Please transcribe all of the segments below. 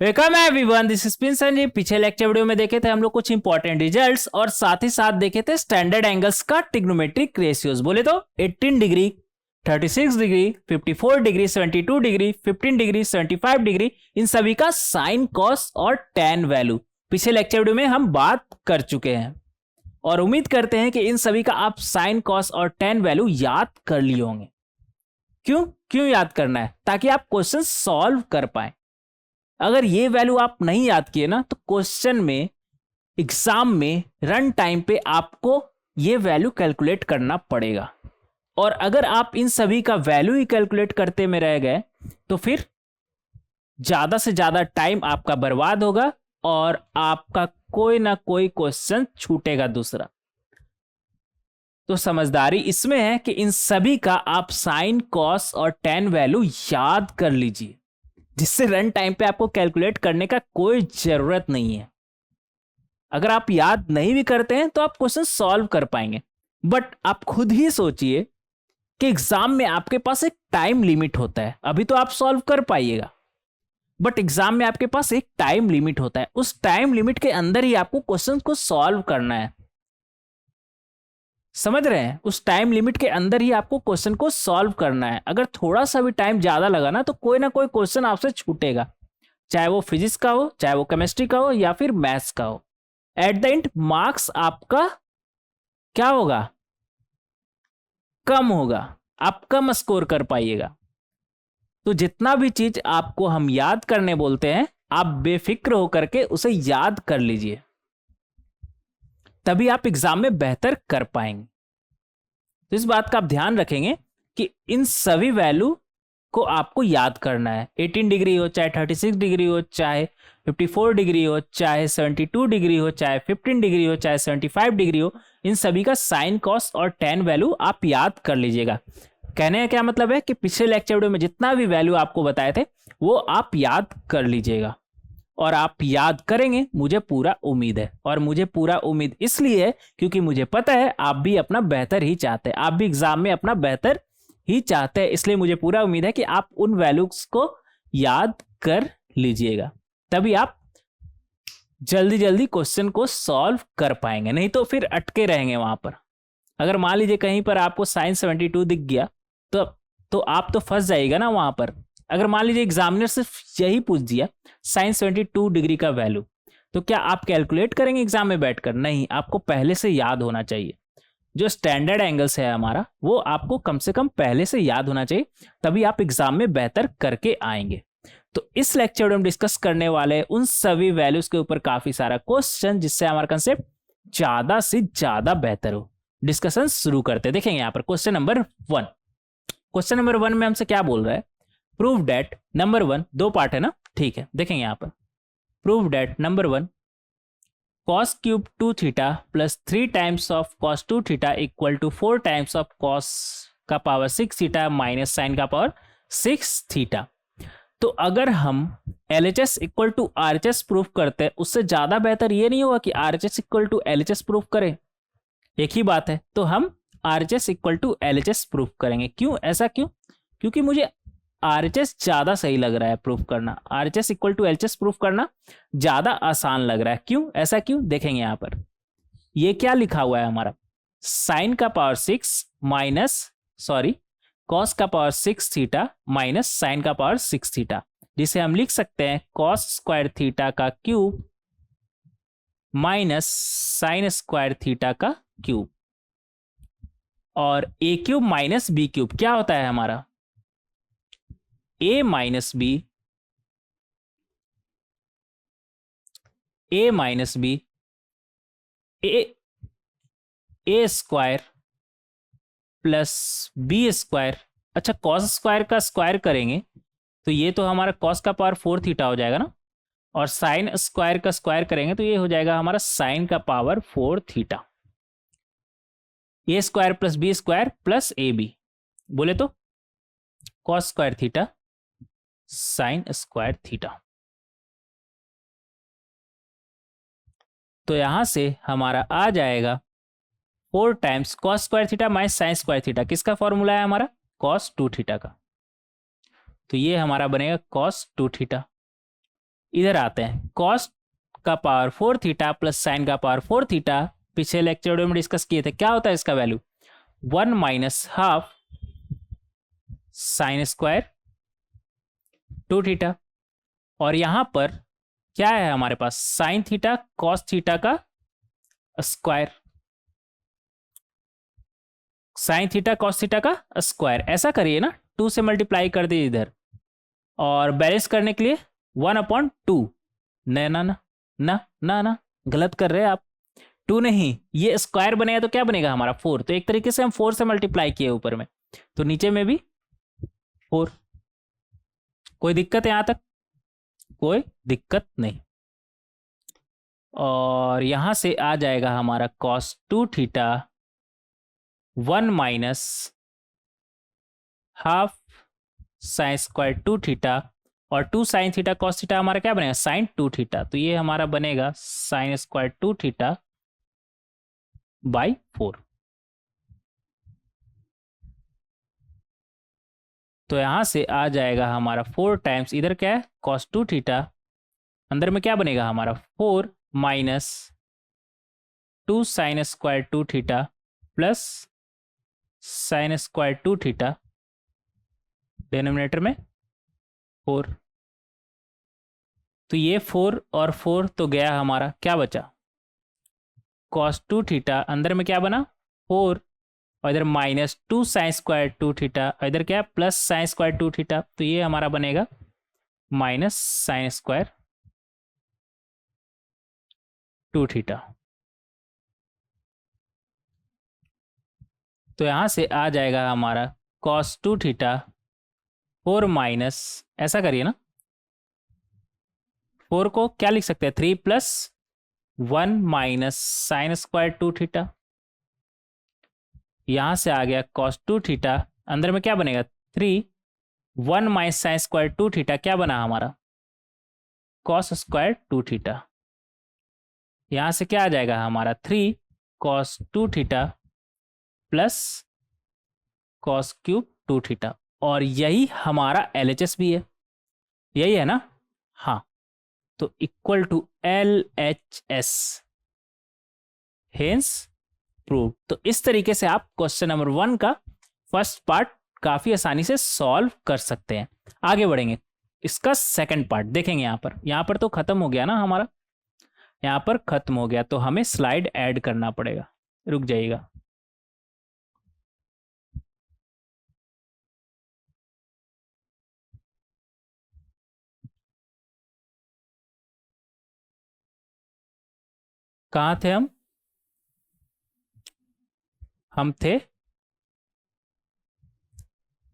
Welcome everyone, this is Prince Sanjeev. पिछले lecture video में देखे थे हम लोग कुछ इंपॉर्टेंट रिजल्ट्स और साथ ही साथ देखे थे स्टैंडर्ड एंगल्स का ट्रिग्नोमेट्रिक रेशियोज। बोले तो 18 degree, 36 degree, 54 degree, 72 degree, 15 degree, 75 degree, इन सभी का साइन, कॉस और टैन वैल्यू पिछले लेक्चर वीडियो में हम बात कर चुके हैं और उम्मीद करते हैं कि इन सभी का आप साइन, कॉस और टैन वैल्यू याद कर लिए होंगे। क्यों याद करना है? ताकि आप क्वेश्चन सॉल्व कर पाए। अगर ये वैल्यू आप नहीं याद किए ना तो क्वेश्चन में, एग्जाम में, रन टाइम पे आपको ये वैल्यू कैलकुलेट करना पड़ेगा। और अगर आप इन सभी का वैल्यू ही कैलकुलेट करते में रह गए तो फिर ज्यादा से ज्यादा टाइम आपका बर्बाद होगा और आपका कोई ना कोई क्वेश्चन छूटेगा दूसरा। तो समझदारी इसमें है कि इन सभी का आप साइन, कॉस और टैन वैल्यू याद कर लीजिए, जिससे रन टाइम पे आपको कैलकुलेट करने का कोई जरूरत नहीं है। अगर आप याद नहीं भी करते हैं तो आप क्वेश्चन सॉल्व कर पाएंगे। बट आप खुद ही सोचिए कि एग्जाम में आपके पास एक टाइम लिमिट होता है। अभी तो आप सॉल्व कर पाइएगा, बट एग्जाम में आपके पास एक टाइम लिमिट होता है। उस टाइम लिमिट के अंदर ही आपको क्वेश्चन को सॉल्व करना है। समझ रहे हैं? उस टाइम लिमिट के अंदर ही आपको क्वेश्चन को सॉल्व करना है। अगर थोड़ा सा भी टाइम ज्यादा लगा ना तो कोई ना कोई क्वेश्चन आपसे छूटेगा, चाहे वो फिजिक्स का हो, चाहे वो केमिस्ट्री का हो या फिर मैथ्स का हो। एट द एंड मार्क्स आपका क्या होगा? कम होगा। आप कम स्कोर कर पाइएगा। तो जितना भी चीज आपको हम याद करने बोलते हैं, आप बेफिक्र होकर के उसे याद कर लीजिए, तभी आप एग्जाम में बेहतर कर पाएंगे। तो इस बात का आप ध्यान रखेंगे कि इन सभी वैल्यू को आपको याद करना है। 18 डिग्री हो, चाहे 36 डिग्री हो, चाहे 54 डिग्री हो, चाहे 72 डिग्री हो, चाहे 15 डिग्री हो, चाहे 75 डिग्री हो, इन सभी का साइन, कॉस और टैन वैल्यू आप याद कर लीजिएगा। कहने का क्या मतलब है कि पिछले लेक्चर वीडियो में जितना भी वैल्यू आपको बताए थे वो आप याद कर लीजिएगा। और आप याद करेंगे, मुझे पूरा उम्मीद है। और मुझे पूरा उम्मीद इसलिए है क्योंकि मुझे पता है आप भी अपना बेहतर ही चाहते हैं, आप भी एग्जाम में अपना बेहतर ही चाहते हैं। इसलिए मुझे पूरा उम्मीद है कि आप उन वैल्यूज को याद कर लीजिएगा, तभी आप जल्दी जल्दी क्वेश्चन को सॉल्व कर पाएंगे। नहीं तो फिर अटके रहेंगे वहां पर। अगर मान लीजिए कहीं पर आपको साइन 72 दिख गया तो आप तो फंस जाइएगा ना वहां पर। अगर मान लीजिए एग्जामिनर सिर्फ यही पूछ दिया साइन 72 डिग्री का वैल्यू, तो क्या आप कैलकुलेट करेंगे एग्जाम में बैठकर? नहीं, आपको पहले से याद होना चाहिए। जो स्टैंडर्ड एंगल्स है हमारा, वो आपको कम से कम पहले से याद होना चाहिए, तभी आप एग्जाम में बेहतर करके आएंगे। तो इस लेक्चर में हम डिस्कस करने वाले उन सभी वैल्यूज के ऊपर काफी सारा क्वेश्चन, जिससे हमारा कंसेप्ट ज्यादा से ज्यादा बेहतर हो। डिस्कशन शुरू करते हैं। देखेंगे यहाँ पर क्वेश्चन नंबर 1। क्वेश्चन नंबर 1 में हमसे क्या बोल रहा है? प्रूव डेट नंबर 1, दो पार्ट है ना, ठीक है। देखेंगे यहाँ पर prove that number 1, cos cube 2 theta plus 3 times of cos 2 theta equal to 4 times of cos का पावर 6 थीटा माइनस साइन का पावर 6 थीटा। तो अगर हम LHS equal to RHS proof करते हैं, उससे ज्यादा बेहतर ये नहीं होगा कि RHS equal to LHS proof करें? एक ही बात है। तो हम RHS equal to LHS proof करेंगे। क्यों? ऐसा क्यों? क्योंकि मुझे RHS ज्यादा सही लग रहा है प्रूफ करना। RHS equal to LHS proof करना ज्यादा आसान लग रहा है। क्यों? ऐसा क्यों? देखेंगे यहाँ पर ये क्या लिखा हुआ है हमारा, साइन का पावर 6 माइनस कॉस का पावर 6 थीटा माइनस साइन का पावर 6 थीटा, जिसे हम लिख सकते हैं कॉस स्क्वायर थीटा का cube minus sine square theta का क्यूब। और ए क्यूब माइनस बी क्यूब क्या होता है हमारा? ए माइनस बी, ए माइनस बी, ए स्क्वायर प्लस बी स्क्वायर। अच्छा, कॉस स्क्वायर का स्क्वायर करेंगे तो ये तो हमारा कॉस का पावर 4 थीटा हो जाएगा ना, और साइन स्क्वायर का स्क्वायर करेंगे तो ये हो जाएगा हमारा साइन का power 4 theta. A square plus B square plus A B, बोले तो cos square theta sine square theta. तो यहां से हमारा आ जाएगा 4 times cos square theta minus sine square theta. किसका फॉर्मूला है हमारा? कॉस 2 थीटा का। तो ये हमारा बनेगा कॉस 2 थीटा इधर आते हैं, कॉस का पावर 4 थीटा प्लस साइन का पावर 4 थीटा, पिछले लेक्चर में डिस्कस किए थे। क्या होता है इसका value? 1 minus half sine square 2 theta. और यहां पर क्या है हमारे पास? साइन थीटा कॉस थीटा का square, sign theta cos theta का स्क्वायर। ऐसा करिए ना, 2 से मल्टीप्लाई कर दीजिए इधर, और बैलेंस करने के लिए 1/2। ना ना ना ना ना ना, गलत कर रहे हैं आप। 2 नहीं, ये स्क्वायर बनेगा तो क्या बनेगा हमारा? 4। तो एक तरीके से हम 4 से मल्टीप्लाई किए ऊपर में, तो नीचे में भी 4। कोई दिक्कत है यहां तक? कोई दिक्कत नहीं। और यहां से आ जाएगा हमारा cos 2 theta 1 minus half sine square 2 theta, और 2 साइन थीटा कॉस थीटा हमारा क्या बनेगा? Sine 2 theta. तो ये हमारा बनेगा साइन स्क्वायर 2 थीटा बाई 4। तो यहां से आ जाएगा हमारा 4 टाइम्स, इधर क्या है? कॉस 2 थीटा, अंदर में क्या बनेगा हमारा? 4 minus 2 sign square 2 theta plus sine square 2 theta, denominator में 4। तो ये 4 और 4 तो गया हमारा, क्या बचा? कॉस 2 थीटा, अंदर में क्या बना? 4, और इधर माइनस 2 साइन स्क्वायर 2 थीटा, और इधर क्या है? Plus sine square 2 theta. तो ये हमारा बनेगा माइनस साइन स्क्वायर 2 थीटा। तो यहां से आ जाएगा हमारा कॉस 2 थीटा 4 माइनस, ऐसा करिए ना, 4 को क्या लिख सकते हैं? 3 plus 1 minus sine square 2 theta. यहां से आ गया कॉस 2 थीटा, अंदर में क्या बनेगा? 3, 1 माइनस साइन स्क्वायर 2 थीटा, क्या बना हमारा? Cos square 2 theta. यहां से क्या आ जाएगा हमारा? 3 cos 2 theta plus cos cube 2 theta. और यही हमारा LHS भी है, यही है ना? हाँ, तो equal to LHS, hence prove. तो इस तरीके से आप क्वेश्चन नंबर 1 का फर्स्ट पार्ट काफी आसानी से सॉल्व कर सकते हैं। आगे बढ़ेंगे, इसका सेकंड पार्ट देखेंगे। यहां पर तो खत्म हो गया ना हमारा, यहां पर खत्म हो गया, तो हमें स्लाइड ऐड करना पड़ेगा। रुक जाइएगा। कहां थे हम? हम थे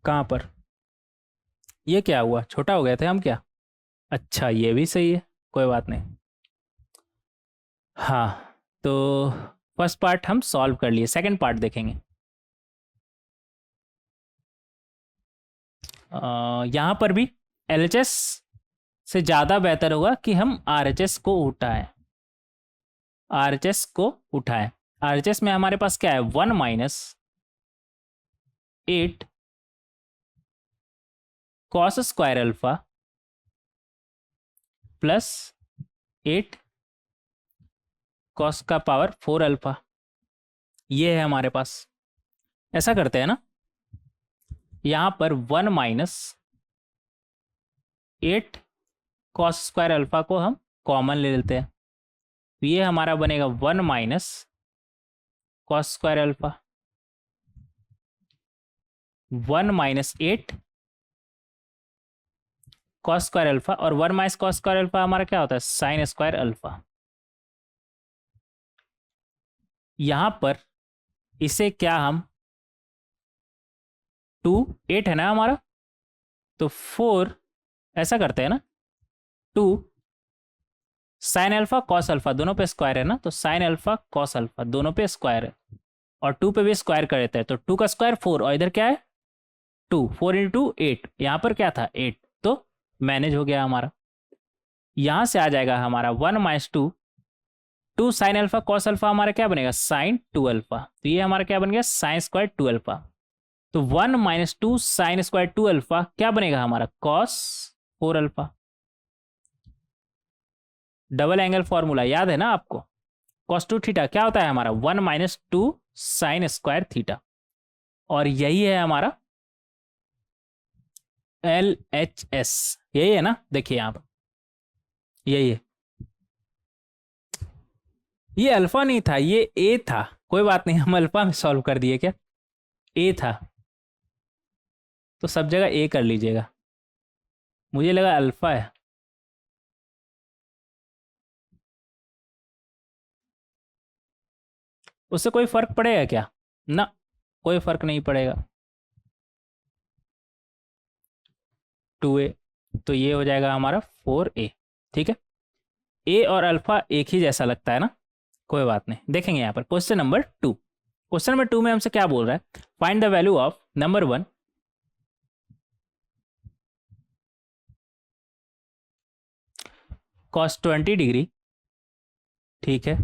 कहां पर? ये क्या हुआ, छोटा हो गए थे हम क्या? अच्छा, ये भी सही है, कोई बात नहीं। हाँ, तो फर्स्ट पार्ट हम सॉल्व कर लिए, सेकंड पार्ट देखेंगे। यहाँ पर भी LHS से ज़्यादा बेहतर होगा कि हम RHS को उठाएं। RHS को उठाएं। RHS में हमारे पास क्या है? 1 minus 8 cos square alpha plus 8 cos का पावर 4 अल्फा, ये है हमारे पास। ऐसा करते हैं ना, यहाँ पर 1 माइनस 8 कॉस स्क्वायर अल्फा को हम कॉमन ले लेते हैं, तो ये हमारा बनेगा 1 minus cos square alpha, 1 minus 8 cos square alpha, और 1 माइनस कॉस स्क्वायर अल्फा हमारा क्या होता है? Sine square alpha. यहां पर इसे क्या हम 2 8 है ना हमारा, तो 4, ऐसा करते हैं ना, 2 साइन अल्फा कॉस अल्फा दोनों पे स्क्वायर है ना, तो साइन अल्फा कॉस अल्फा दोनों पे स्क्वायर है, और 2 पे भी स्क्वायर कर देते हैं, तो 2 का स्क्वायर 4, और इधर क्या है? 2, 4 इंटू 8, यहाँ पर क्या था? 8, तो मैनेज हो गया हमारा। यहां से आ जाएगा हमारा 1 minus 2 2 sine alpha cos alpha, हमारा क्या बनेगा? Sine 2 alpha. तो ये हमारा क्या बन गया? Sine square 2 alpha. तो 1 माइनस 2 साइन स्क्वायर 2 अल्फा क्या बनेगा हमारा? Cos 4 alpha. Double angle formula याद है ना आपको? कॉस टू थीटा क्या होता है हमारा? 1 माइनस 2 साइन स्क्वायर थीटा, और यही है हमारा LHS, यही है ना? देखिए यहाँ पर यही है। ये अल्फा नहीं था, ये ए था। कोई बात नहीं, हम अल्फा में सॉल्व कर दिए। क्या ए था? तो सब जगह ए कर लीजिएगा, मुझे लगा अल्फा है। उससे कोई फर्क पड़ेगा क्या? ना, कोई फर्क नहीं पड़ेगा। 2a, तो ये हो जाएगा हमारा 4a। ठीक है, ए और अल्फा एक ही जैसा लगता है ना? कोई बात नहीं, देखेंगे यहाँ पर क्वेश्चन नंबर 2। क्वेश्चन नंबर 2 में हमसे क्या बोल रहा है? Find the value of number 1 cos 20 degree. ठीक है,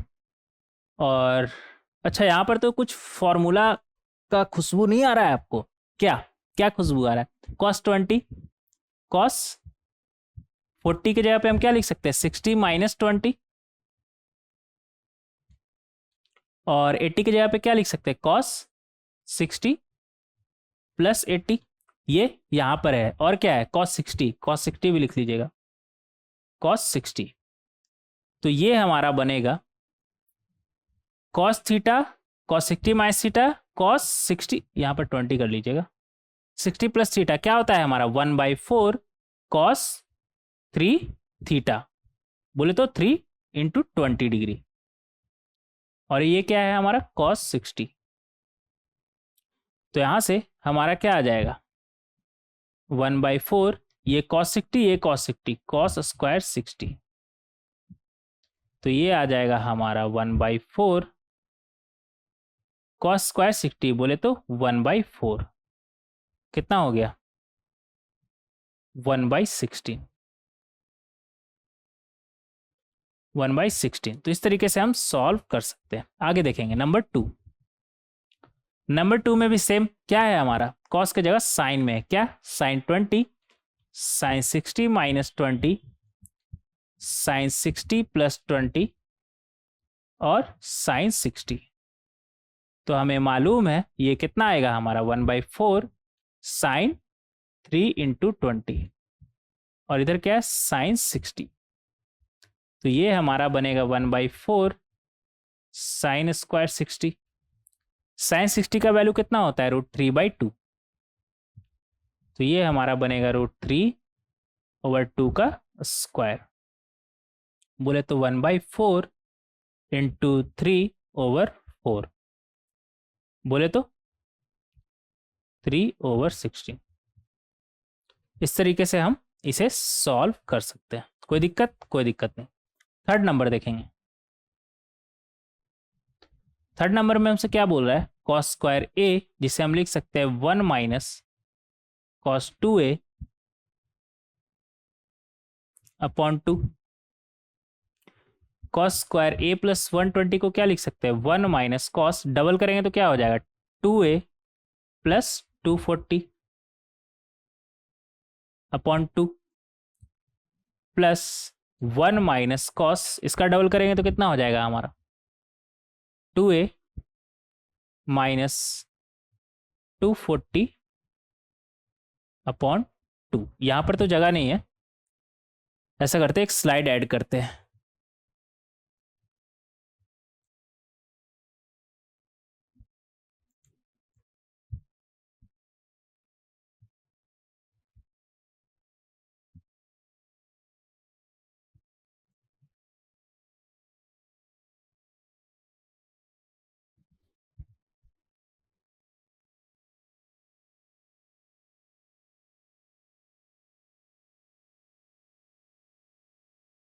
और अच्छा यहाँ पर तो कुछ फॉर्मूला का खुशबू नहीं आ रहा है आपको? क्या क्या खुशबू आ रहा है? कॉस 20, कॉस 40 की जगह पे हम क्या लिख सकते हैं? 60 माइनस 20, और 80 की जगह पे क्या लिख सकते हैं? Cos 60 plus 80। ये यहां पर है, और क्या है? कॉस 60, कॉस 60 भी लिख लीजिएगा, कॉस 60। तो ये हमारा बनेगा cos theta, cos 60 minus theta, cos 60, यहां पर 20 कर लीजिएगा। 60 प्लस थीटा क्या होता है हमारा? 1/4 कॉस 3 थीटा, बोले तो 3 इंटू 20 डिग्री, और ये क्या है हमारा? कॉस 60। तो यहां से हमारा क्या आ जाएगा? 1/4, ये कॉस 60, ये कॉस 60, कॉस स्क्वायर 60। तो ये आ जाएगा हमारा 1/4 कॉस स्क्वायर 60, बोले तो 1/4 कितना हो गया? 1/16, 1/16। तो इस तरीके से हम सॉल्व कर सकते हैं। आगे देखेंगे नंबर 2। नंबर 2 में भी सेम क्या है हमारा? कॉस की जगह साइन में है। क्या? Sine 20, sine 60 minus 20, sine 60 plus 20, और साइन 60। तो हमें मालूम है ये कितना आएगा हमारा? 1/4 साइन 3 इंटू 20, और इधर क्या है? साइन 60। तो ये हमारा बनेगा 1/4 साइन स्क्वायर 60। साइन 60 का वैल्यू कितना होता है? √3/2। तो ये हमारा बनेगा √3/2 का स्क्वायर, बोले तो 1/4 इंटू 3/4, बोले तो 3/16। इस तरीके से हम इसे सॉल्व कर सकते हैं। कोई दिक्कत? कोई दिक्कत नहीं। थर्ड नंबर देखेंगे। थर्ड नंबर में हमसे क्या बोल रहा है? कॉस स्क्वायर ए, जिसे हम लिख सकते हैं 1 minus cos 2a upon 2। Cos square A plus 120 को क्या लिख सकते हैं? 1 माइनस कॉस, डबल करेंगे तो क्या हो जाएगा? 2a plus 240 upon 2, plus 1 minus cos, इसका डबल करेंगे तो कितना हो जाएगा हमारा? 2a minus 240 upon 2। यहाँ पर तो जगह नहीं है, ऐसा करते हैं एक स्लाइड ऐड करते हैं।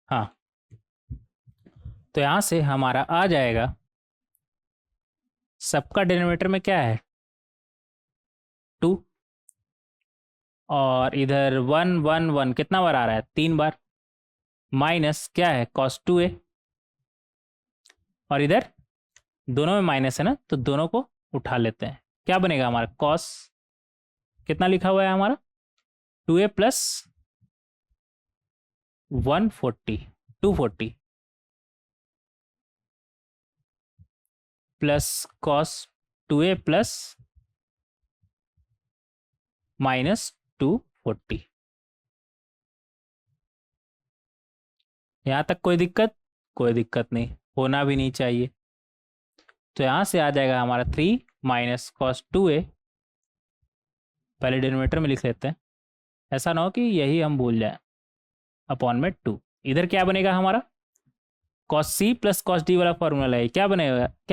हाँ, तो यहाँ से हमारा आ जाएगा, सबका डिनोमिनेटर में क्या है? 2, और इधर 1 1 1 कितना बार आ रहा है? 3 बार, माइनस क्या है? कॉस 2a, और इधर दोनों में माइनस है ना, तो दोनों को उठा लेते हैं। क्या बनेगा हमारा? कॉस कितना लिखा हुआ है हमारा? 2a plus 140, 240, plus cos 2a plus minus 240। यहाँ तक कोई दिक्कत? कोई दिक्कत नहीं, होना भी नहीं चाहिए। तो यहाँ से आ जाएगा हमारा 3 माइनस कॉस 2a, पहले डिनोमिनेटर में लिख लेते हैं, ऐसा ना हो कि यही हम भूल जाए, अपॉन में 2। इधर क्या बनेगा हमारा? Cos C plus cos D वाला फॉर्मूला है, क्या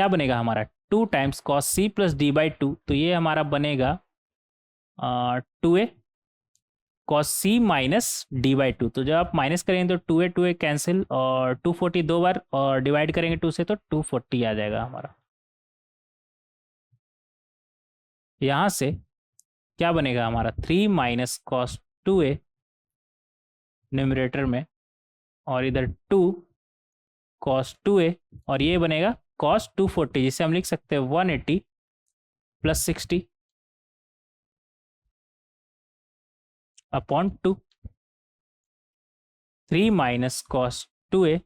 बनेगा हमारा? 2 times cos C plus D by 2, तो ये हमारा बनेगा 2a cos C minus D by 2। तो जब आप माइनस करेंगे तो 2a कैंसिल, और 240 दो बार, और डिवाइड करेंगे 2 से तो 240 आ जाएगा हमारा। यहाँ से क्या बनेगा हमारा? 3 माइनस कॉस 2a न्यूमरेटर में, और इधर 2 कॉस 2a, और ये बनेगा कॉस 240, जिसे हम लिख सकते हैं 180 plus 60 upon 2। 3 minus cos 2a,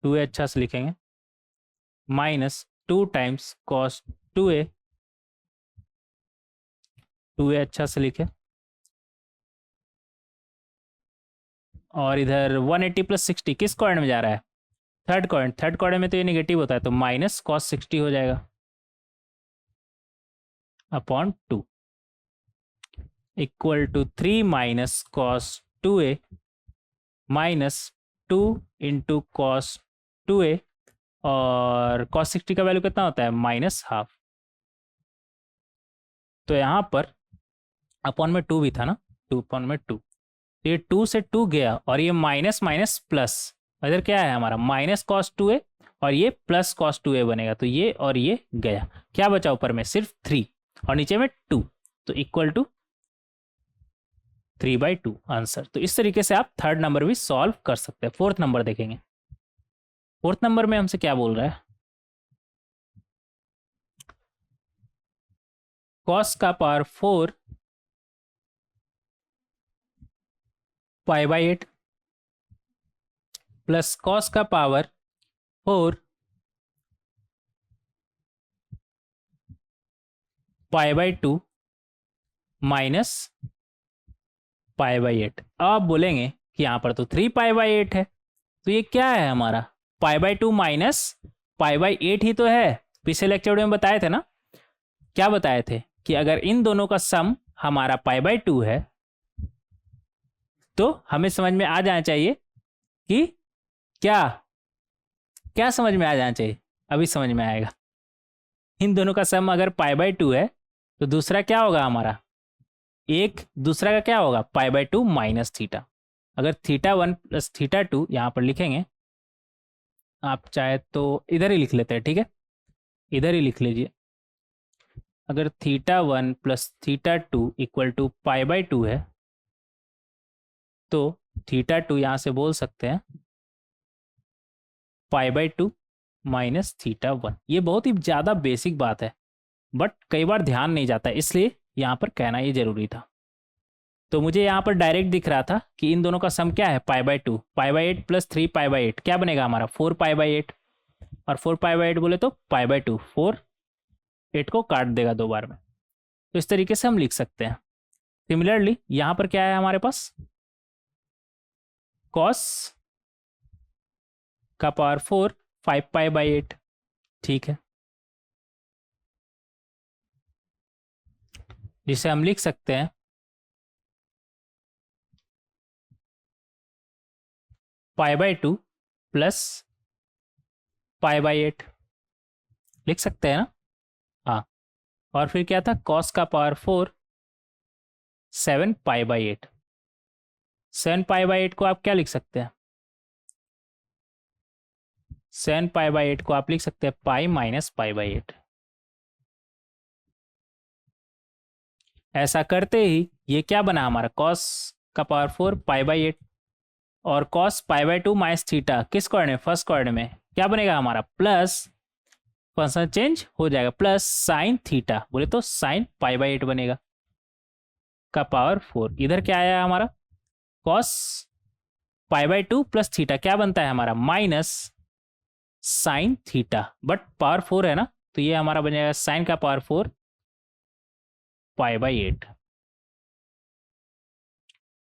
2a अच्छा से लिखेंगे, minus 2 times cos 2a, 2a अच्छा से लिखे, और इधर 180 प्लस 60 किस क्वाड्रेंट में जा रहा है? थर्ड क्वाड्रेंट में तो ये नेगेटिव होता है, तो माइनस कॉस 60 हो जाएगा upon 2, equal to 3 minus cos 2a minus 2 into cos 2a, और कॉस 60 का वैल्यू कितना होता है? Minus half. तो यहाँ पर अपॉन में 2 भी था ना, 2 अपॉन में 2, ये 2 से 2 गया, और ये माइनस माइनस प्लस, इधर क्या है हमारा? माइनस कॉस 2a, और ये प्लस कॉस 2a बनेगा, तो ये और ये गया, क्या बचा ऊपर में? सिर्फ 3, और नीचे में 2, तो इक्वल टू 3/2 आंसर। तो इस तरीके से आप थर्ड नंबर भी सॉल्व कर सकते हैं। फोर्थ नंबर देखेंगे। फोर्थ नंबर में हमसे क्या बोल रहा है? कॉस का पावर 4 π/8 प्लस कॉस का पावर 4 π/2 माइनस π/8। अब आप बोलेंगे कि यहाँ पर तो 3 π/8 है, तो ये क्या है हमारा? π/2 माइनस π/8 ही तो है। पिछले लेक्चर में बताए थे ना, क्या बताए थे? कि अगर इन दोनों का सम हमारा π/2 है, तो हमें समझ में आ जाना चाहिए कि क्या समझ में आ जाना चाहिए? अभी समझ में आएगा। इन दोनों का सम अगर π/2 है, तो दूसरा क्या होगा हमारा? एक दूसरा का क्या होगा? π/2 माइनस थीटा। अगर θ1 प्लस θ2 यहाँ पर लिखेंगे, आप चाहे तो इधर ही लिख लेते हैं, ठीक है, इधर ही लिख लीजिए। अगर θ1 प्लस θ2 इक्वल टू π/2 है, तो θ2 यहाँ से बोल सकते हैं π/2 माइनस θ1। ये बहुत ही ज़्यादा बेसिक बात है, बट कई बार ध्यान नहीं जाता, इसलिए यहाँ पर कहना ये जरूरी था। तो मुझे यहाँ पर डायरेक्ट दिख रहा था कि इन दोनों का सम क्या है? π/2, π/8 प्लस 3 π/8 क्या बनेगा हमारा? 4 π/8, और 4 π/8 बोले तो π/2, 4 8 को काट देगा दो बार में, तो इस तरीके से हम लिख सकते हैं। सिमिलरली यहाँ पर क्या है हमारे पास? कॉस का पावर 4 5 π/8, ठीक है, जिसे हम लिख सकते हैं π/2 प्लस π/8, लिख सकते हैं ना? हाँ, और फिर क्या था? कॉस का पावर 4 7 π/8। 7 π/8 को आप क्या लिख सकते हैं? 7 π/8 को आप लिख सकते हैं पाई माइनस π/8। ऐसा करते ही ये क्या बना हमारा? कॉस का पावर 4 π/8, और कॉस π/2 माइनस थीटा किस कोऑर्डिनेट में? फर्स्ट कोऑर्डिनेट में क्या बनेगा हमारा? प्लस, फंक्शन चेंज हो जाएगा, प्लस साइन थीटा बोले तो साइन π/8 बनेगा, का पावर 4। इधर क्या आया हमारा? कॉस π/2 प्लस थीटा क्या बनता है हमारा? Minus sine theta, but power 4 है ना, तो ये हमारा बन जाएगा साइन का पावर 4 π/8,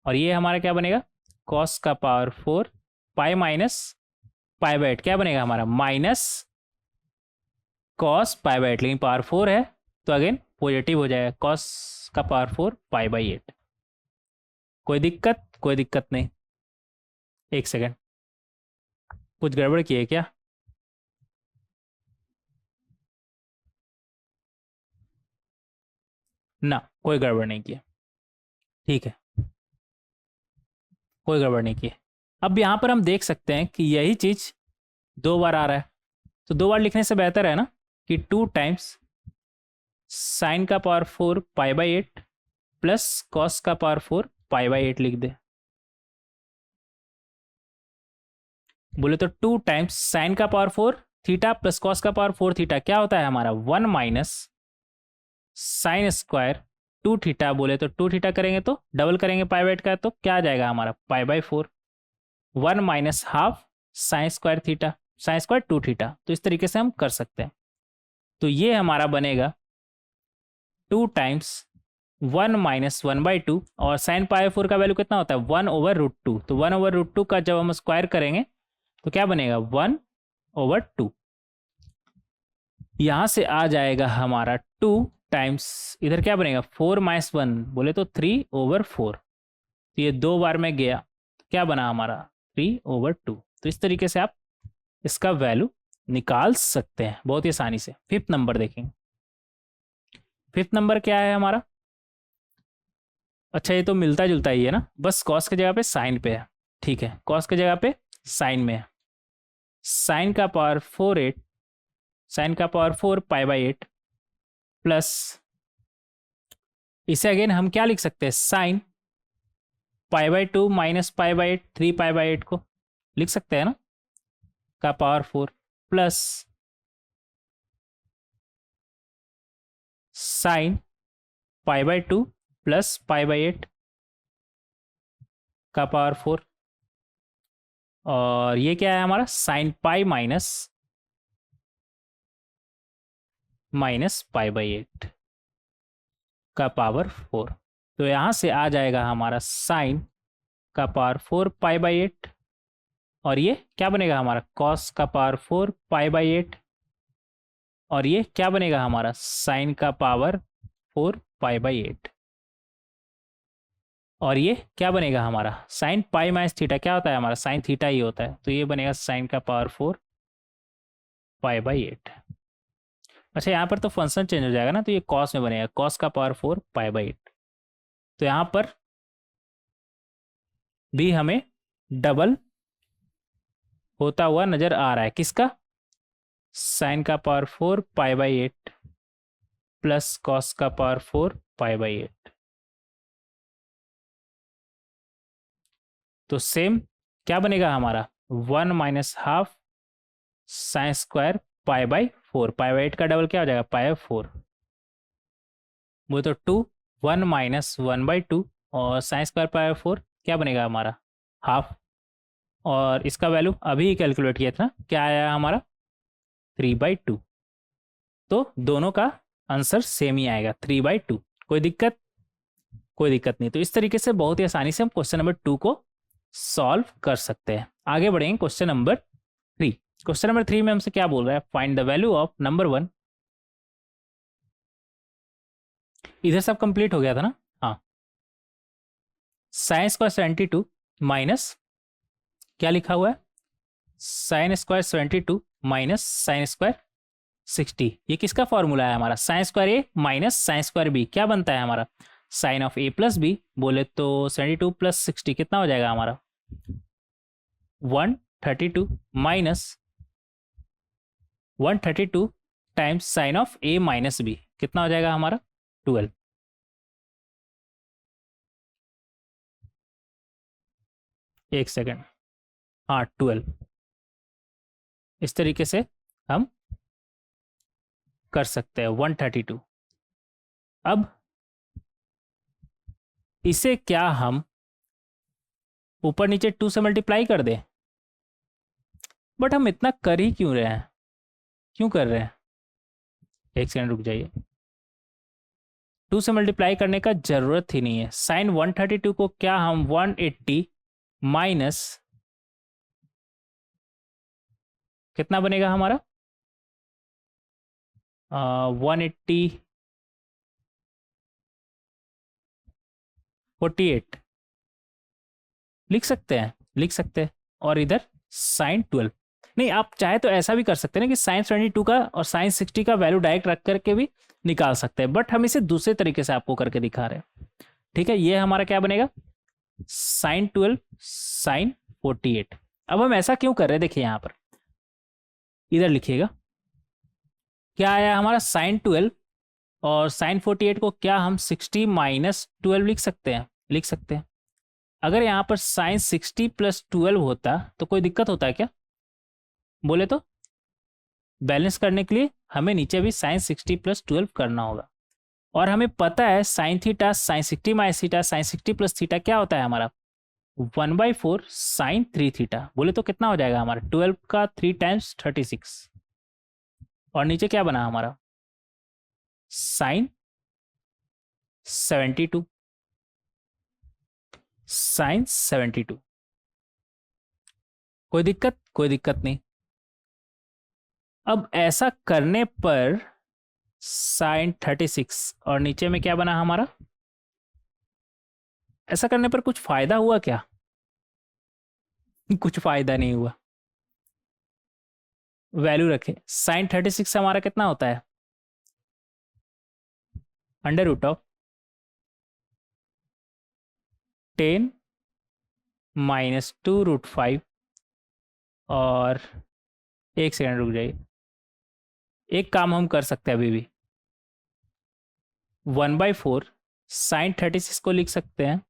और ये हमारा क्या बनेगा कॉस का पावर 4 पाई माइनस π/8, क्या बनेगा हमारा माइनस कॉस π/8, लेकिन पावर 4 है तो अगेन पॉजिटिव हो जाएगा, कॉस का पावर 4 π/8। कोई दिक्कत? कोई दिक्कत नहीं। एक सेकेंड, कुछ गड़बड़ की है क्या? ना, कोई गड़बड़ नहीं की है, ठीक है, कोई गड़बड़ नहीं की है। अब यहाँ पर हम देख सकते हैं कि यही चीज 2 बार आ रहा है, तो 2 बार लिखने से बेहतर है ना कि 2 टाइम्स साइन का पावर 4 π/8 प्लस कॉस का पावर 4 π/8 लिख दे। बोले तो 2 टाइम्स साइन का पावर 4 थीटा प्लस कॉस का पावर 4 थीटा क्या होता है हमारा 1 माइनस साइन स्क्वायर 2 थीटा, बोले तो 2 थीटा करेंगे तो डबल करेंगे π/8 का, तो क्या आ जाएगा हमारा π/4, 1 minus half sine square theta, sine square 2 theta. तो इस तरीके से हम कर सकते हैं। तो ये हमारा बनेगा 2 टाइम्स 1 माइनस 1/2, और साइन π/4 का वैल्यू कितना होता है 1/√2, तो 1/√2 का जब हम स्क्वायर करेंगे तो क्या बनेगा 1/2। यहां से आ जाएगा हमारा 2 टाइम्स इधर क्या बनेगा 4 माइनस 1, बोले तो 3/4, तो ये 2 बार में गया, क्या बना हमारा 3/2। तो इस तरीके से आप इसका वैल्यू निकाल सकते हैं बहुत ही आसानी से। 5th नंबर देखेंगे। 5th नंबर क्या है हमारा, अच्छा ये तो मिलता जुलता ही है ना, बस कॉस की जगह पे साइन पे है, ठीक है, कॉस की जगह पे साइन में है। साइन का पावर 4/8, साइन का पावर 4 π/8 प्लस, इसे अगेन हम क्या लिख सकते हैं साइन π/2 माइनस π/8, 3 π/8 को लिख सकते हैं ना, का पावर 4 प्लस साइन π/2 प्लस π/8 का पावर 4, और ये क्या है हमारा साइन पाई माइनस π/8 का पावर 4। तो यहां से आ जाएगा हमारा साइन का पावर 4 π/8, और ये क्या बनेगा हमारा कॉस का पावर 4 π/8, और ये क्या बनेगा हमारा साइन का पावर 4 π/8, और ये क्या बनेगा हमारा साइन पाई माइनस थीटा, क्या होता है हमारा साइन थीटा ही होता है, तो ये बनेगा साइन का पावर 4 π/8। अच्छा यहाँ पर तो फंक्शन चेंज हो जाएगा ना, तो ये कॉस में बनेगा कॉस का पावर 4 π/8। तो यहाँ पर भी हमें डबल होता हुआ नजर आ रहा है, किसका साइन का पावर 4 π/8 प्लस कॉस का पावर 4 π/8। तो सेम क्या बनेगा हमारा 1 माइनस हाफ साइन स्क्वायर π/4, π/8 का डबल क्या हो जाएगा π/4, वो तो 2 1 माइनस 1/2, और साइन स्क्वायर π/4 क्या बनेगा हमारा हाफ, और इसका वैल्यू अभी कैलकुलेट किया था ना, क्या आया हमारा 3/2। तो दोनों का आंसर सेम ही आएगा 3/2। कोई दिक्कत? कोई दिक्कत नहीं। तो इस तरीके से बहुत ही आसानी से हम क्वेश्चन नंबर 2 को सॉल्व कर सकते हैं। आगे बढ़ेंगे क्वेश्चन नंबर 3। क्वेश्चन नंबर 3 में हमसे क्या बोल रहा है, find the value of number 1। इधर सब कंप्लीट हो गया था ना, हाँ। साइन स्क्वायर 72 माइनस क्या लिखा हुआ है sine square 72 minus sine square 60। ये किसका फॉर्मूला है हमारा sine square A minus sine square B, क्या बनता है हमारा sine of A plus B, बोले तो 72 प्लस 60 कितना हो जाएगा हमारा 132 minus 132 times sine of A minus B, कितना हो जाएगा हमारा 12। एक सेकेंड, हाँ 12। इस तरीके से हम कर सकते हैं 132। अब इसे क्या हम ऊपर नीचे 2 से मल्टीप्लाई कर दें, बट हम इतना कर ही क्यों रहे हैं, क्यों कर रहे हैं? एक सेकंड रुक जाइए। 2 से मल्टीप्लाई करने का जरूरत ही नहीं है। साइन 132 को क्या हम 180 माइनस कितना बनेगा हमारा 180 48 लिख सकते हैं, लिख सकते हैं। और इधर साइन 12, नहीं आप चाहे तो ऐसा भी कर सकते हैं ना कि साइन 22 का और साइन 60 का वैल्यू डायरेक्ट रख करके भी निकाल सकते हैं, बट हम इसे दूसरे तरीके से आपको करके दिखा रहे हैं। ठीक है, ये हमारा क्या बनेगा साइन 12 साइन 48। अब हम ऐसा क्यों कर रहे हैं, देखिए यहां पर इधर लिखिएगा क्या आया हमारा साइन 12 और साइन 48 को क्या हम 60 माइनस 12 लिख सकते हैं, लिख सकते हैं। अगर यहाँ पर साइन 60 प्लस 12 होता तो कोई दिक्कत होता है क्या, बोले तो बैलेंस करने के लिए हमें नीचे भी साइन 60 प्लस 12 करना होगा। और हमें पता है sine theta sine 60 minus theta sine 60 plus theta क्या होता है हमारा 1/4 साइन 3 थीटा। बोले तो कितना हो जाएगा हमारा 12 का 3 टाइम्स 36। और नीचे क्या बना हमारा साइन 72, साइन 72। कोई दिक्कत, कोई दिक्कत नहीं। अब ऐसा करने पर साइन 36 और नीचे में क्या बना हमारा, ऐसा करने पर कुछ फायदा हुआ क्या? कुछ फायदा नहीं हुआ। वैल्यू रखे साइन 36 से हमारा कितना होता है अंडर रूट ऑफ 10 माइनस 2√5। और एक सेकंड रुक जाइए, एक काम हम कर सकते हैं अभी भी 1/4 साइन 36 को लिख सकते हैं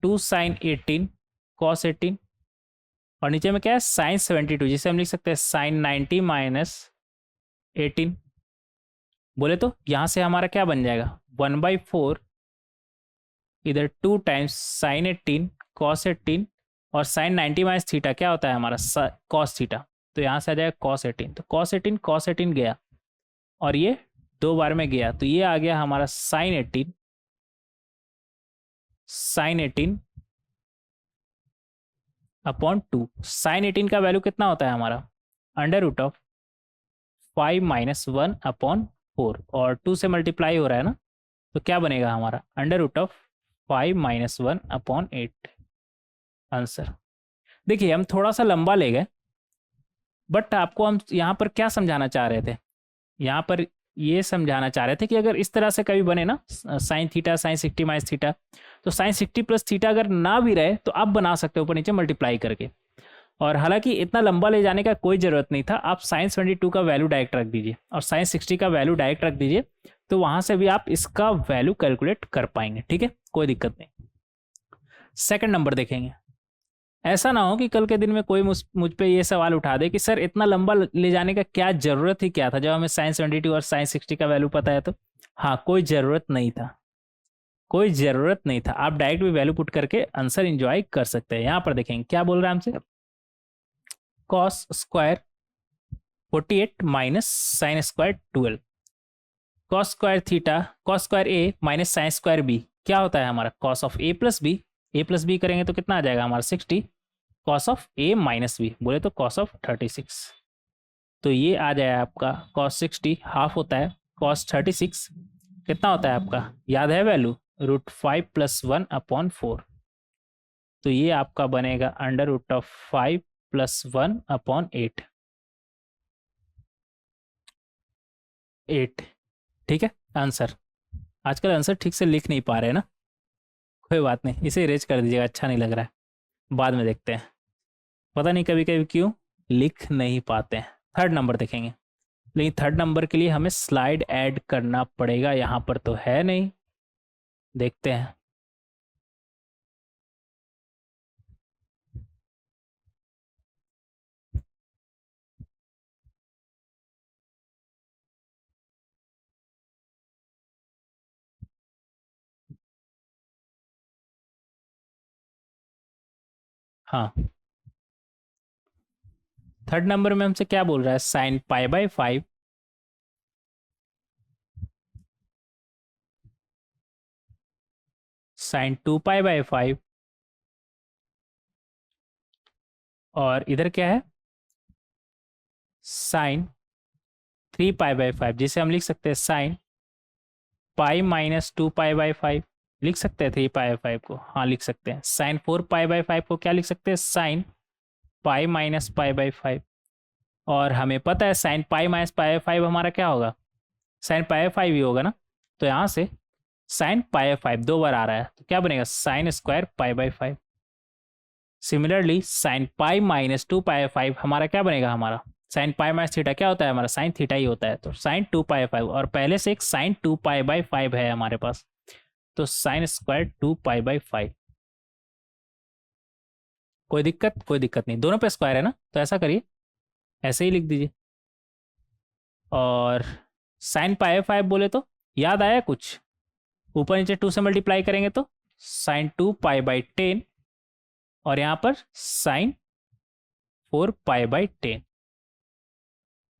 2 साइन 18 कॉस 18। और नीचे में क्या है साइन 72 जिसे हम लिख सकते हैं साइन 90 माइनस 18। बोले तो यहां से हमारा क्या बन जाएगा 1/4 इधर 2 टाइम्स साइन 18 कॉस 18 और साइन 90 माइनस थीटा क्या होता है हमारा कॉस थीटा। तो यहाँ से आ जाएगा कॉस 18, तो कॉस 18 गया और ये 2 बार में गया, तो ये आ गया हमारा साइन 18 साइन 18 अपॉन 2। साइन 18 का वैल्यू कितना होता है हमारा under root of 5 minus 1 upon 4 और 2 से मल्टीप्लाई हो रहा है ना, तो क्या बनेगा हमारा under root of 5 minus 1 upon 8 answer. देखिए हम थोड़ा सा लंबा ले गए, बट आपको हम यहाँ पर क्या समझाना चाह रहे थे, यहाँ पर ये समझाना चाह रहे थे कि अगर इस तरह से कभी बने ना sine theta sine 60 minus theta, तो साइन 60 प्लस थीटा अगर ना भी रहे तो आप बना सकते हो ऊपर नीचे मल्टीप्लाई करके। और हालांकि इतना लंबा ले जाने का कोई ज़रूरत नहीं था, आप साइन 22 का वैल्यू डायरेक्ट रख दीजिए और साइन 60 का वैल्यू डायरेक्ट रख दीजिए, तो वहां से भी आप इसका वैल्यू कैलकुलेट कर पाएंगे। ठीक है, कोई दिक्कत नहीं। सेकंड नंबर देखेंगे। ऐसा ना हो कि कल के दिन में कोई मुझ पे ये सवाल उठा दे कि सर इतना लंबा ले जाने का क्या जरूरत ही क्या था जब हमें साइन 72 और साइन 60 का वैल्यू पता है। तो हाँ, कोई जरूरत नहीं था, कोई जरूरत नहीं था। आप डायरेक्ट भी वैल्यू पुट करके आंसर एंजॉय कर सकते हैं। यहां पर देखेंगे क्या बोल रहा है हमसे cos square 48 minus sine square 12 cos square theta cos square A minus sine square B क्या होता है हमारा cos of A plus B करेंगे तो कितना आ जाएगा हमारा 60 cos of A minus B, बोले तो कॉस ऑफ 36। तो ये आ जाएगा आपका कॉस 60 हाफ होता है कॉस 36 कितना होता है आपका याद है वैल्यू √5 + 1/4। तो ये आपका बनेगा अंडर रूट ऑफ 5 + 1/8 8। ठीक है आंसर। आजकल आंसर ठीक से लिख नहीं पा रहे हैं ना, कोई बात नहीं, इसे इरेज कर दीजिएगा, अच्छा नहीं लग रहा है, बाद में देखते हैं। पता नहीं कभी कभी क्यों लिख नहीं पाते हैं। थर्ड नंबर देखेंगे, लेकिन थर्ड नंबर के लिए हमें स्लाइड ऐड करना पड़ेगा, यहाँ पर तो है नहीं, देखते हैं। हाँ थर्ड नंबर में हमसे क्या बोल रहा है, sine pi by 5 sine 2 pi by 5 और इधर क्या है, साइन 3 पाई बाय 5, जिसे हम लिख सकते हैं sine pi minus 2 pi by 5। लिख सकते हैं 3 पाई बाय 5 को, हाँ लिख सकते हैं। साइन 4 पाई बाय 5 को क्या लिख सकते हैं, sine pi minus pi by 5। और हमें पता है sine pi minus pi by 5 हमारा क्या होगा, साइन पाई बाय 5 ही होगा ना। तो यहाँ से साइन पाई बाय 5 दो बार आ रहा है, तो क्या बनेगा, sine square pi by 5। Similarly sine pi minus 2 pi by 5 हमारा क्या बनेगा, हमारा साइन पाई माइनस थीटा क्या होता है, हमारा साइन थीटा ही होता है। तो साइन 2 पाई 5, और पहले से एक साइन 2 पाई बाय 5 है हमारे पास, तो साइन स्क्वायर 2 पाई बाय 5। कोई दिक्कत, कोई दिक्कत नहीं, दोनों पे स्क्वायर है ना, तो ऐसा करिए, ऐसे ही लिख दीजिए। और साइन पाई बाय 5 बोले तो याद आया कुछ, ऊपर नीचे 2 से मल्टीप्लाई करेंगे तो साइन 2 पाई बाय 10, और यहाँ पर साइन 4 पाई बाय 10।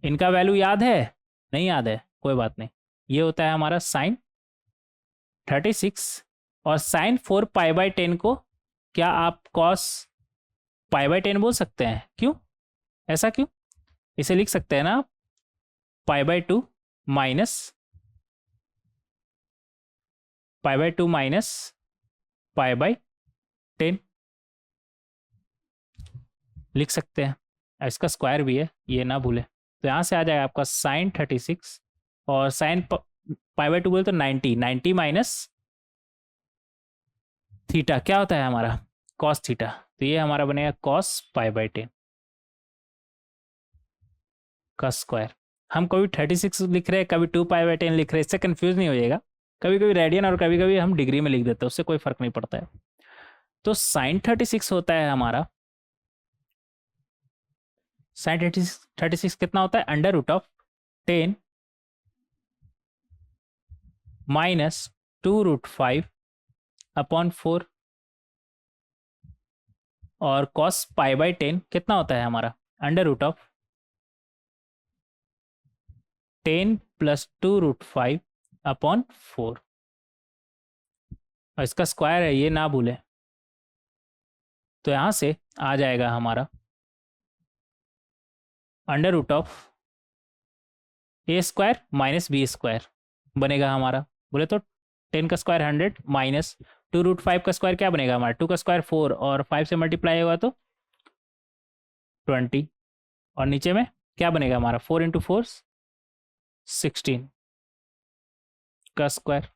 इनका वैल्यू याद है, नहीं याद है, कोई बात नहीं। ये होता है हमारा साइन 36, और साइन 4 पाई बाय 10 को क्या आप कॉस पाई बाय 10 बोल सकते हैं, क्यों, ऐसा क्यों, इसे लिख सकते हैं ना pi by 2 minus pi by 2 minus pi by 10 लिख सकते हैं। इसका स्क्वायर भी है, ये ना भूलें। तो यहाँ से आ जाएगा आपका साइन 36, और साइन पाई बाय 2 बोले तो 90 माइनस थीटा क्या होता है हमारा, कॉस थीटा। तो ये हमारा बनेगा कॉस पाई बाय 10 का स्क्वायर। हम कभी 36 लिख रहे हैं, कभी 2 पाई बाय 10 लिख रहे हैं, इससे कंफ्यूज नहीं होइएगा। कभी कभी रेडियन और कभी कभी हम डिग्री में लिख देते हैं, उससे कोई फर्क नहीं पड़ता है। तो साइन 36 होता है हमारा, साइन 36 कितना होता है, under root of 10 minus 2√5 upon 4, और कॉस पाई बाय 10 कितना होता है हमारा, under root of 10 plus 2√5 upon 4, और इसका स्क्वायर है, ये ना भूलें। तो यहां से आ जाएगा हमारा under root of A square minus B square बनेगा हमारा। बोले तो 10 का स्क्वायर 100 माइनस 2√5 का स्क्वायर क्या बनेगा हमारा, 2 का स्क्वायर 4, और 5 से मल्टीप्लाई होगा तो 20, और नीचे में क्या बनेगा हमारा, 4 इंटू 4 16 का स्क्वायर।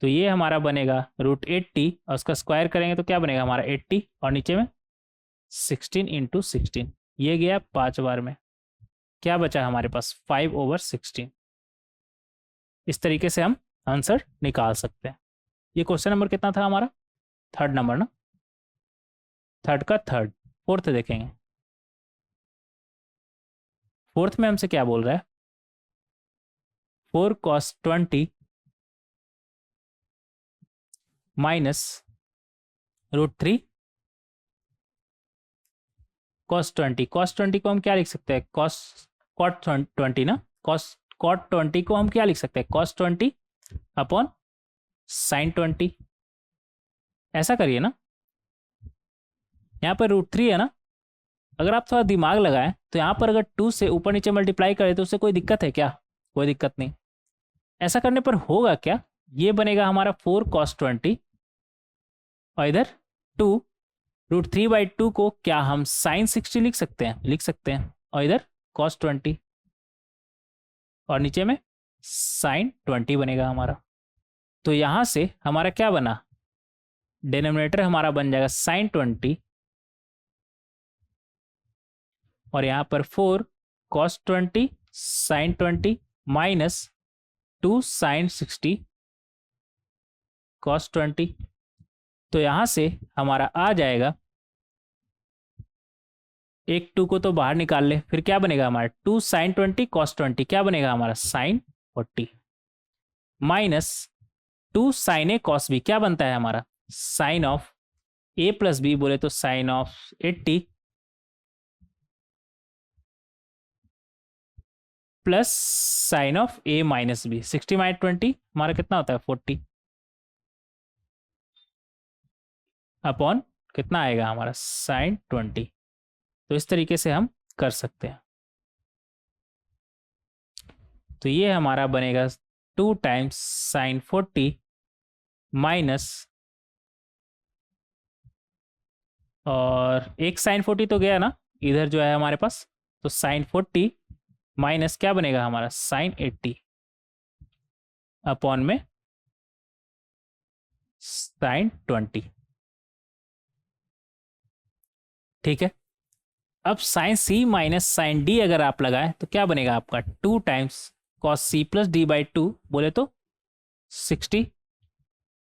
तो ये हमारा बनेगा √80, और उसका स्क्वायर करेंगे तो क्या बनेगा हमारा 80, और नीचे में 16 इंटू 16, ये गया 5 बार में, क्या बचा हमारे पास 5/16। इस तरीके से हम आंसर निकाल सकते हैं। ये क्वेश्चन नंबर कितना था हमारा, थर्ड नंबर ना, थर्ड का थर्ड। फोर्थ देखेंगे, फोर्थ में हमसे क्या बोल रहा है, 4 cos 20 माइनस √3 cos 20। cos 20 को हम क्या लिख सकते हैं, cot 20 ना, cot 20 को हम क्या लिख सकते हैं, cos 20 अपॉन sin 20। ऐसा करिए ना, यहाँ पर √3 है ना, अगर आप थोड़ा दिमाग लगाएं तो यहाँ पर अगर 2 से ऊपर नीचे मल्टीप्लाई करें तो उससे कोई दिक्कत है क्या, कोई दिक्कत नहीं। ऐसा करने पर होगा क्या, ये बनेगा हमारा 4 cos 20, और इधर 2 √3/2 को क्या हम sin 60 लिख सकते हैं, लिख सकते हैं, और इधर cos 20, और नीचे में sin 20 बनेगा हमारा। तो यहां से हमारा क्या बना, डिनोमिनेटर हमारा बन जाएगा sin 20, और यहां पर 4 cos 20 sin 20 minus 2 sin 60 cos 20। तो यहां से हमारा आ जाएगा, एक 2 को तो बाहर निकाल ले, फिर क्या बनेगा हमारा 2 sin 20 cos 20, क्या बनेगा हमारा sin 40 minus 2 sin a cos b, क्या बनता है हमारा sin of a plus B, बोले तो sin of 80 plus sine of A minus B. 60 minus 20 हमारा कितना होता है 40 अपॉन कितना आएगा हमारा साइन 20। तो इस तरीके से हम कर सकते हैं। तो ये हमारा बनेगा 2 टाइम्स साइन 40 माइनस, और एक साइन 40 तो गया ना इधर जो है हमारे पास, तो साइन 40 माइनस क्या बनेगा हमारा साइन 80 अपॉन में साइन 20। ठीक है, अब sine C minus sine D अगर आप लगाएं तो क्या बनेगा आपका 2 times cos C plus D by 2 बोले तो 60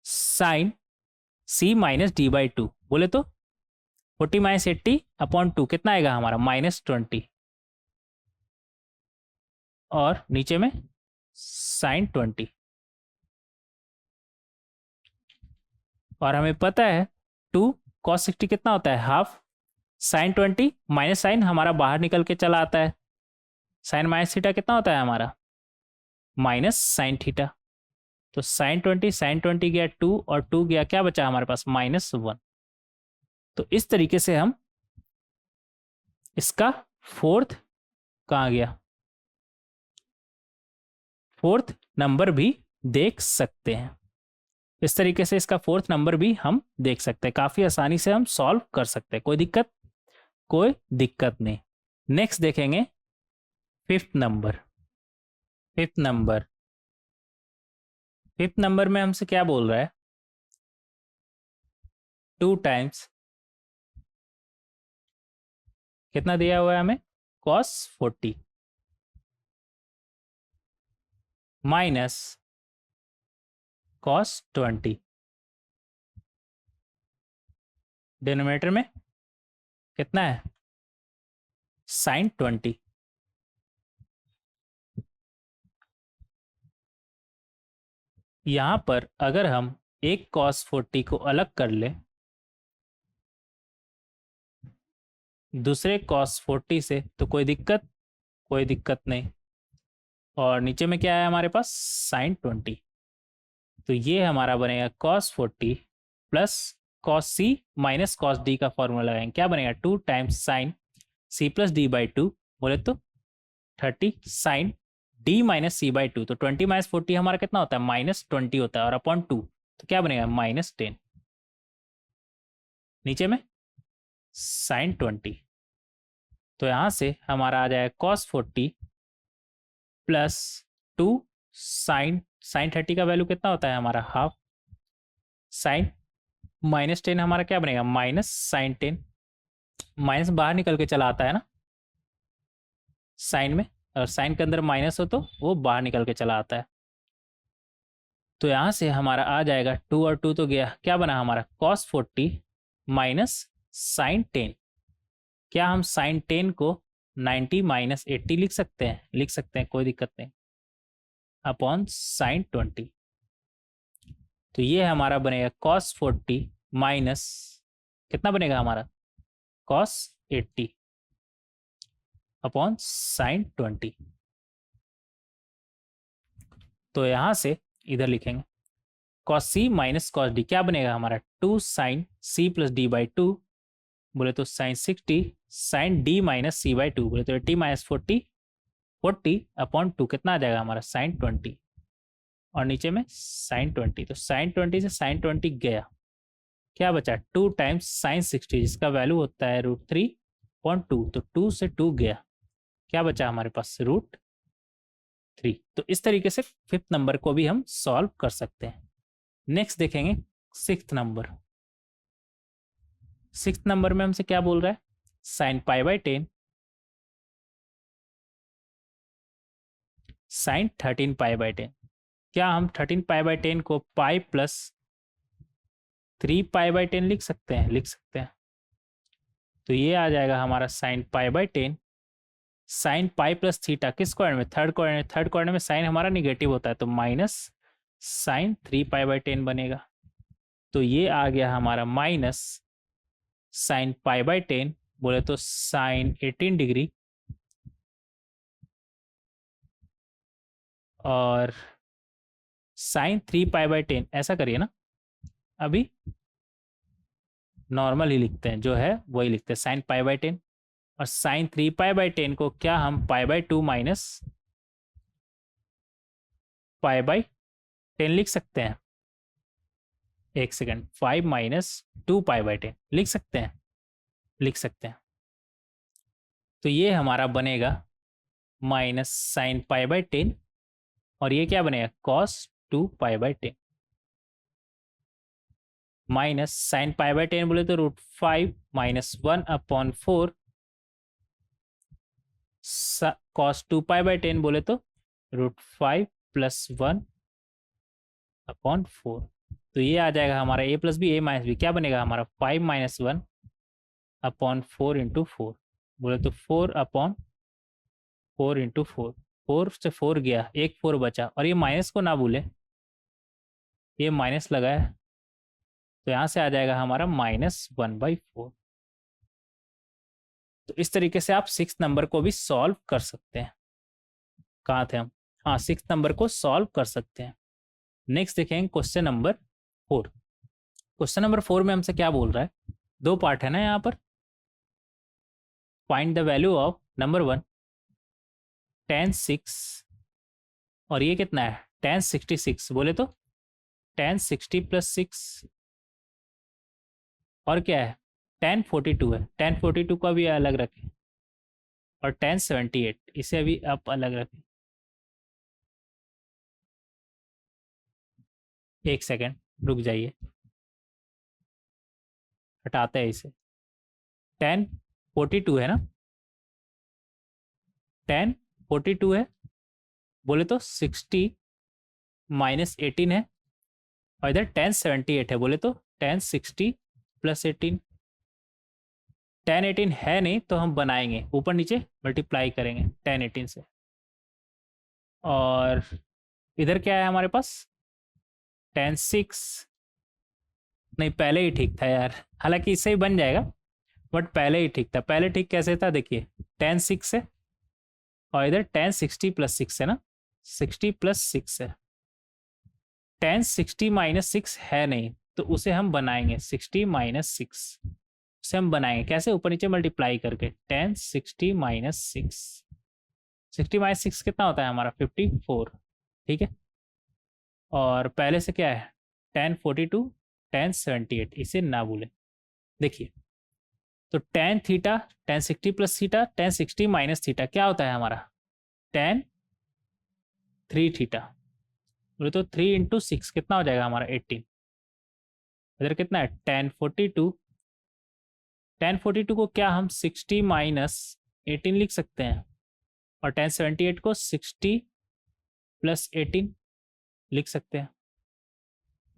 sine C minus D by 2 बोले तो 40 माइनस 80 अपॉन 2 कितना आएगा हमारा माइनस 20, और नीचे में साइन 20। और हमें पता है 2 कॉस 60 कितना होता है हाफ, साइन 20 माइनस साइन हमारा बाहर निकल के चला आता है, साइन माइनस थीटा कितना होता है हमारा माइनस साइन थीटा। तो साइन 20 गया 2 और 2 गया क्या बचा हमारे पास माइनस 1। तो इस तरीके से हम इसका फोर्थ कहाँ गया फोर्थ नंबर भी देख सकते हैं। इस तरीके से इसका फोर्थ नंबर भी हम देख सकते हैं, काफी आसानी से हम सॉल्व कर सकते हैं, कोई दिक्कत नहीं। नेक्स्ट देखेंगे फिफ्थ नंबर। फिफ्थ नंबर में हमसे क्या बोल रहा है 2 टाइम्स कितना दिया हुआ है हमें cos 40 माइनस cos 20, डिनोमिनेटर में कितना है साइन 20। यहां पर अगर हम एक cos 40 को अलग कर ले दूसरे cos 40 से तो कोई दिक्कत नहीं, और नीचे में क्या है हमारे पास साइन 20। तो ये हमारा बनेगा cos 40 plus cos c minus cos d का फॉर्मूला लगाएंगे, क्या बनेगा 2 times sine c plus D by 2 बोले तो 30 sine d minus C by 2। तो 20 माइनस 40 हमारा कितना होता है माइनस 20 होता है, और अपॉन 2 तो क्या बनेगा माइनस 10, नीचे में साइन 20। तो यहां से हमारा आ जाएगा cos 40 प्लस 2 साइन 30 का वैल्यू कितना होता है हमारा हाफ, साइन माइनस 10 हमारा क्या बनेगा माइनस साइन 10, माइनस बाहर निकल के चला आता है ना साइन में, और साइन के अंदर माइनस हो तो वो बाहर निकल के चला आता है। तो यहां से हमारा आ जाएगा 2 और 2 तो गया, क्या बना हमारा cos 40 माइनस साइन 10। क्या हम साइन 10 को 90 माइनस 80 लिख सकते हैं, कोई दिक्कत नहीं, अपॉन साइन 20। तो ये हमारा बनेगा cos 40 माइनस कितना बनेगा हमारा cos 80 अपॉन साइन 20। तो यहां से इधर लिखेंगे cos c minus cos d क्या बनेगा हमारा 2 sine c plus D by 2 बोले तो sine 60 sine d minus c by 2 बोले तो 80 माइनस 40 अपॉन 2 कितना आ जाएगा हमारा साइन 20, और नीचे में साइन 20। तो साइन 20 से साइन 20 गया, क्या बचा 2 टाइम्स साइन 60 जिसका वैल्यू होता है √3/2। तो 2 से 2 गया, क्या बचा हमारे पास √3। तो इस तरीके से फिफ्थ नंबर को भी हम सॉल्व कर सकते हैं। नेक्स्ट देखेंगे सिक्स्थ नंबर में हमसे क्या बोल रहा है sine pi by 10 sine 13 pi by 10। क्या हम 13 पाई बाई 10 को पाई प्लस 3 पाई बाई 10 लिख सकते हैं। तो ये आ जाएगा हमारा sign pi by 10 sine pi plus theta किस क्वाड्रेंट में थर्ड क्वाड्रेंट में साइन हमारा निगेटिव होता है, तो माइनस साइन 3 पाई बाई 10 बनेगा। तो ये आ गया हमारा माइनस साइन पाई बाई 10 बोले तो साइन 18 डिग्री और साइन 3π/10 ऐसा करिए ना। अभी नॉर्मल ही लिखते हैं, जो है वही लिखते हैं, साइन π/10। और साइन 3π/10 को क्या हम π/2 माइनस π/10 लिख सकते हैं? एक सेकेंड, 5 माइनस 2π/10 लिख सकते हैं? लिख सकते हैं। तो ये हमारा बनेगा माइनस साइन π/10, और ये क्या बनेगा, कॉस 2π/10 माइनस साइन π/10 बोले तो √5 माइनस 1/4 कॉस 2π/10 बोले तो √5 प्लस 1/4। तो ये आ जाएगा हमारा a plus B, a minus B, क्या बनेगा हमारा 5 माइनस 1/4 इंटू 4 बोले तो 4/4 इंटू 4। 4 से 4 गया, एक 4 बचा, और ये माइनस को ना भूले, ये माइनस लगा है, तो यहाँ से आ जाएगा हमारा -1/4। तो इस तरीके से आप 6 नंबर को भी सॉल्व कर सकते हैं। कहाँ थे हम? हाँ, 6 नंबर को सॉल्व कर सकते हैं। नेक्स्ट देखेंगे क्वेश्चन नंबर 4। क्वेश्चन नंबर 4 में हमसे क्या बोल रहा है, दो पार्ट है ना यहाँ पर। Find the value of number 1 tan 6, और ये कितना है tan 66 बोले तो tan 60 प्लस 6, और क्या है tan 42 है, tan 42 को अभी अलग रखें, और tan 78 इसे अभी आप अलग रखें। एक सेकेंड रुक जाइए, हटाते हैं इसे। tan 42 है ना, tan 42 है बोले तो 60 माइनस 18 है, और इधर tan 78 है बोले तो tan 60 प्लस 18। tan 18 है नहीं तो हम बनाएंगे, ऊपर नीचे मल्टीप्लाई करेंगे tan 18 से। और इधर क्या है हमारे पास, tan 6, नहीं पहले ही ठीक था यार, हालांकि इससे ही बन जाएगा, बट पहले ही ठीक था। पहले ठीक कैसे था देखिए, tan 6 है, और इधर tan 60 प्लस 6 है ना, 60 प्लस 6 है। tan 60 माइनस 6 है नहीं, तो उसे हम बनाएंगे 60 माइनस 6, उसे हम बनाएंगे कैसे, ऊपर नीचे मल्टीप्लाई करके। tan 60 माइनस 6, 60 माइनस 6 कितना होता है हमारा 54, ठीक है। और पहले से क्या है tan 42 tan 78, इसे ना भूलें। देखिए तो tan theta, tan 60 plus theta, tan 60 minus theta क्या होता है हमारा tan 3 थीटा, बोले तो 3 इंटू 6 कितना हो जाएगा हमारा 18। इधर कितना है tan 42, tan 42 को क्या हम 60 माइनस 18 लिख सकते हैं, और tan 78 को 60 प्लस 18 लिख सकते हैं।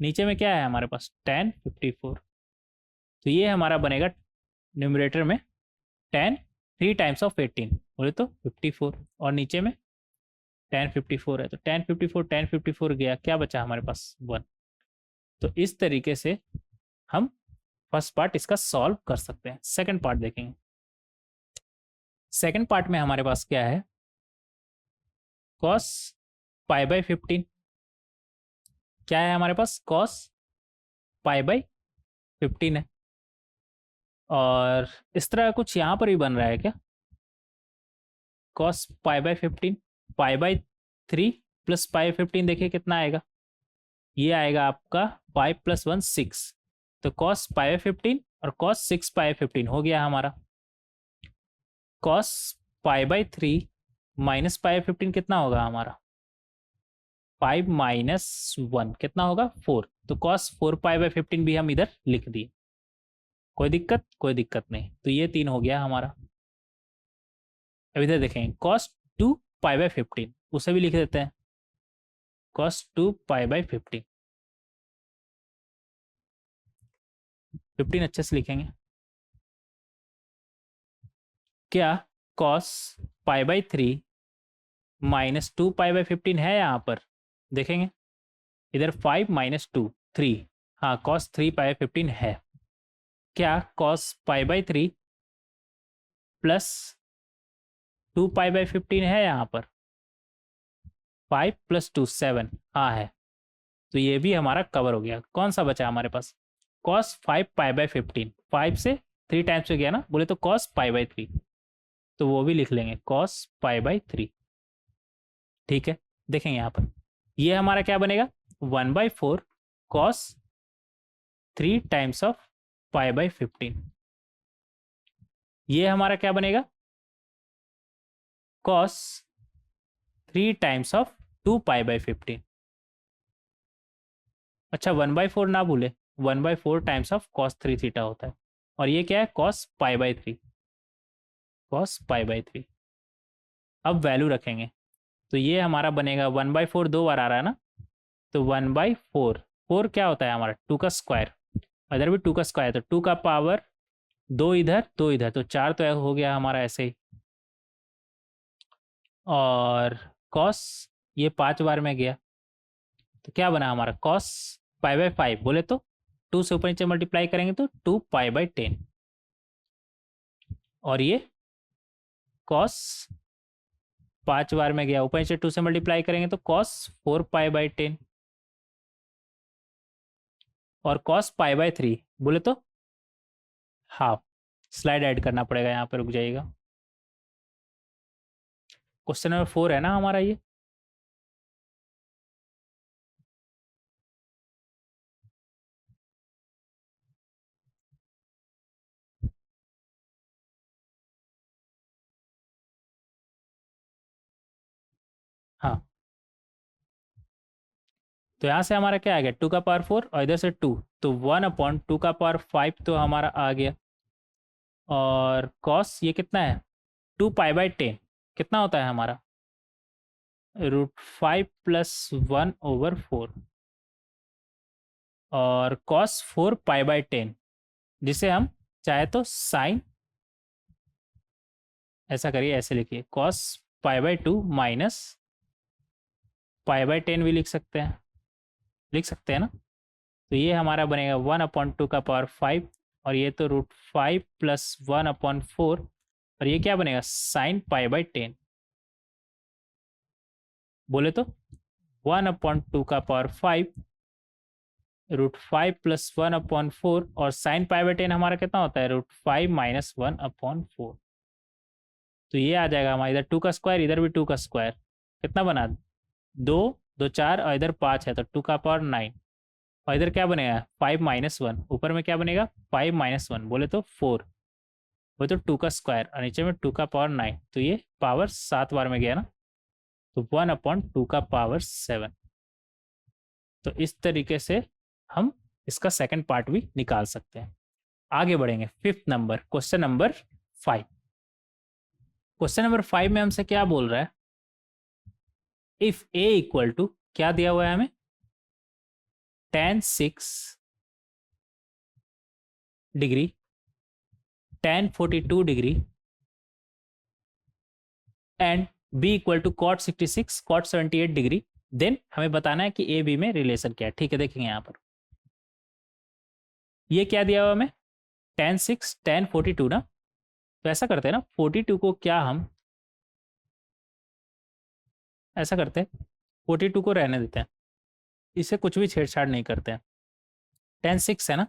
नीचे में क्या है हमारे पास tan 54, तो ये हमारा बनेगा न्यूमरेटर में tan 3 टाइम्स ऑफ 18 बोले तो 54, और नीचे में tan 54 है, तो tan 54 गया, क्या बचा हमारे पास 1। तो इस तरीके से हम फर्स्ट पार्ट इसका सॉल्व कर सकते हैं। सेकंड पार्ट देखेंगे। सेकंड पार्ट में हमारे पास क्या है, cos π/15, क्या है हमारे पास cos π/15 है, और इस तरह कुछ यहाँ पर भी बन रहा है क्या, cos π/15 π/3 प्लस π/15, देखिए कितना आएगा, ये आएगा आपका 5 प्लस 1 6, तो cos π/15 और cos 6π/15 हो गया हमारा। cos π/3 माइनस π/15 कितना होगा हमारा 5 माइनस 1 कितना होगा 4, तो cos 4π/15 भी हम इधर लिख दिए। कोई दिक्कत? कोई दिक्कत नहीं, तो ये 3 हो गया हमारा। अब इधर देखेंगे cos 2π/15, उसे भी लिख देते हैं cos 2π/15, 15 अच्छे से लिखेंगे। क्या cos π/3 माइनस 2π/15 है यहाँ पर, देखेंगे इधर 5 माइनस 2 3, हाँ cos 3π/15 है। क्या cos π/3 प्लस 2π/15 है यहाँ पर, 5 + 2 7, हाँ है। तो ये भी हमारा कवर हो गया। कौन सा बचा हमारे पास? cos 5 π/15, 5 से 3 टाइम्स हो गया ना, बोले तो cos π/3, तो वो भी लिख लेंगे cos π/3। ठीक है, देखेंगे यहाँ पर ये हमारा क्या बनेगा, 1/4 cos 3 टाइम्स ऑफ π/15। ये हमारा क्या बनेगा, cos 3 टाइम्स ऑफ 2 π/15। अच्छा 1/4 ना भूले, 1/4 टाइम्स ऑफ cos 3 थीटा होता है, और ये क्या है cos π/3, cos π/3। अब वैल्यू रखेंगे तो ये हमारा बनेगा 1/4 दो बार आ रहा है ना, तो 1/4, 4 क्या होता है हमारा 2 का स्क्वायर, इधर भी 2 का स्क्वायर, तो 2 का पावर 2 इधर 2 इधर, तो 4 तो हो गया हमारा ऐसे ही। और cos ये 5 बार में गया, तो क्या बना हमारा cos π/5, बोले तो 2 से ऊपर नीचे मल्टीप्लाई करेंगे तो 2 π/10, और ये cos 5 बार में गया, ऊपर नीचे 2 से मल्टीप्लाई करेंगे तो cos 4 π/10, और cos π/3 बोले तो हाफ। स्लाइड ऐड करना पड़ेगा, यहाँ पे रुक जाइएगा। क्वेश्चन नंबर 4 है ना हमारा ये। हाँ, तो यहाँ से हमारा क्या आ गया 2 का पावर 4, और इधर से 2, तो 1/2 का पावर 5 तो हमारा आ गया। और cos ये कितना है 2 π/10, कितना होता है हमारा √5 + 1/4, और cos 4 π/10, जिसे हम चाहे तो साइन, ऐसा करिए, ऐसे लिखिए cos π/2 माइनस π/10 भी लिख सकते हैं ना। तो ये हमारा बनेगा 1/2 का पावर 5, और ये तो √5 + 1/4, और ये क्या बनेगा साइन π/10, बोले तो 1/2 का पावर 5 √5 + 1/4, और साइन π/10 हमारा कितना होता है √5 - 1/4। तो ये आ जाएगा हमारा, इधर 2 का स्क्वायर, इधर भी 2 का स्क्वायर, कितना बना 2 2 4, और इधर 5 है तो 2 का पावर 9, और इधर क्या बनेगा 5 - 1, ऊपर में क्या बनेगा 5 - 1, बोले तो 4, वो तो 2 का स्क्वायर, और नीचे में 2 का पावर 9, तो ये पावर 7 बार में गया ना, तो 1/2 का पावर 7। तो इस तरीके से हम इसका सेकंड पार्ट भी निकाल सकते हैं। आगे बढ़ेंगे, 5th number, question number 5। Question number 5 में हमसे क्या बोल रहा है, इफ a इक्वल टू, क्या दिया हुआ है हमें tan 6 degree, tan 42 degree, and b equal to cot 66 cot 78 degree, then हमें बताना है कि ए बी में रिलेशन क्या है। ठीक है, देखेंगे यहाँ पर ये क्या दिया हुआ हमें tan 6 tan 42 ना, तो ऐसा करते हैं ना 42 को क्या हम ऐसा करते हैं 42 को रहने देते हैं, इसे कुछ भी छेड़छाड़ नहीं करते हैं। tan 6 है ना,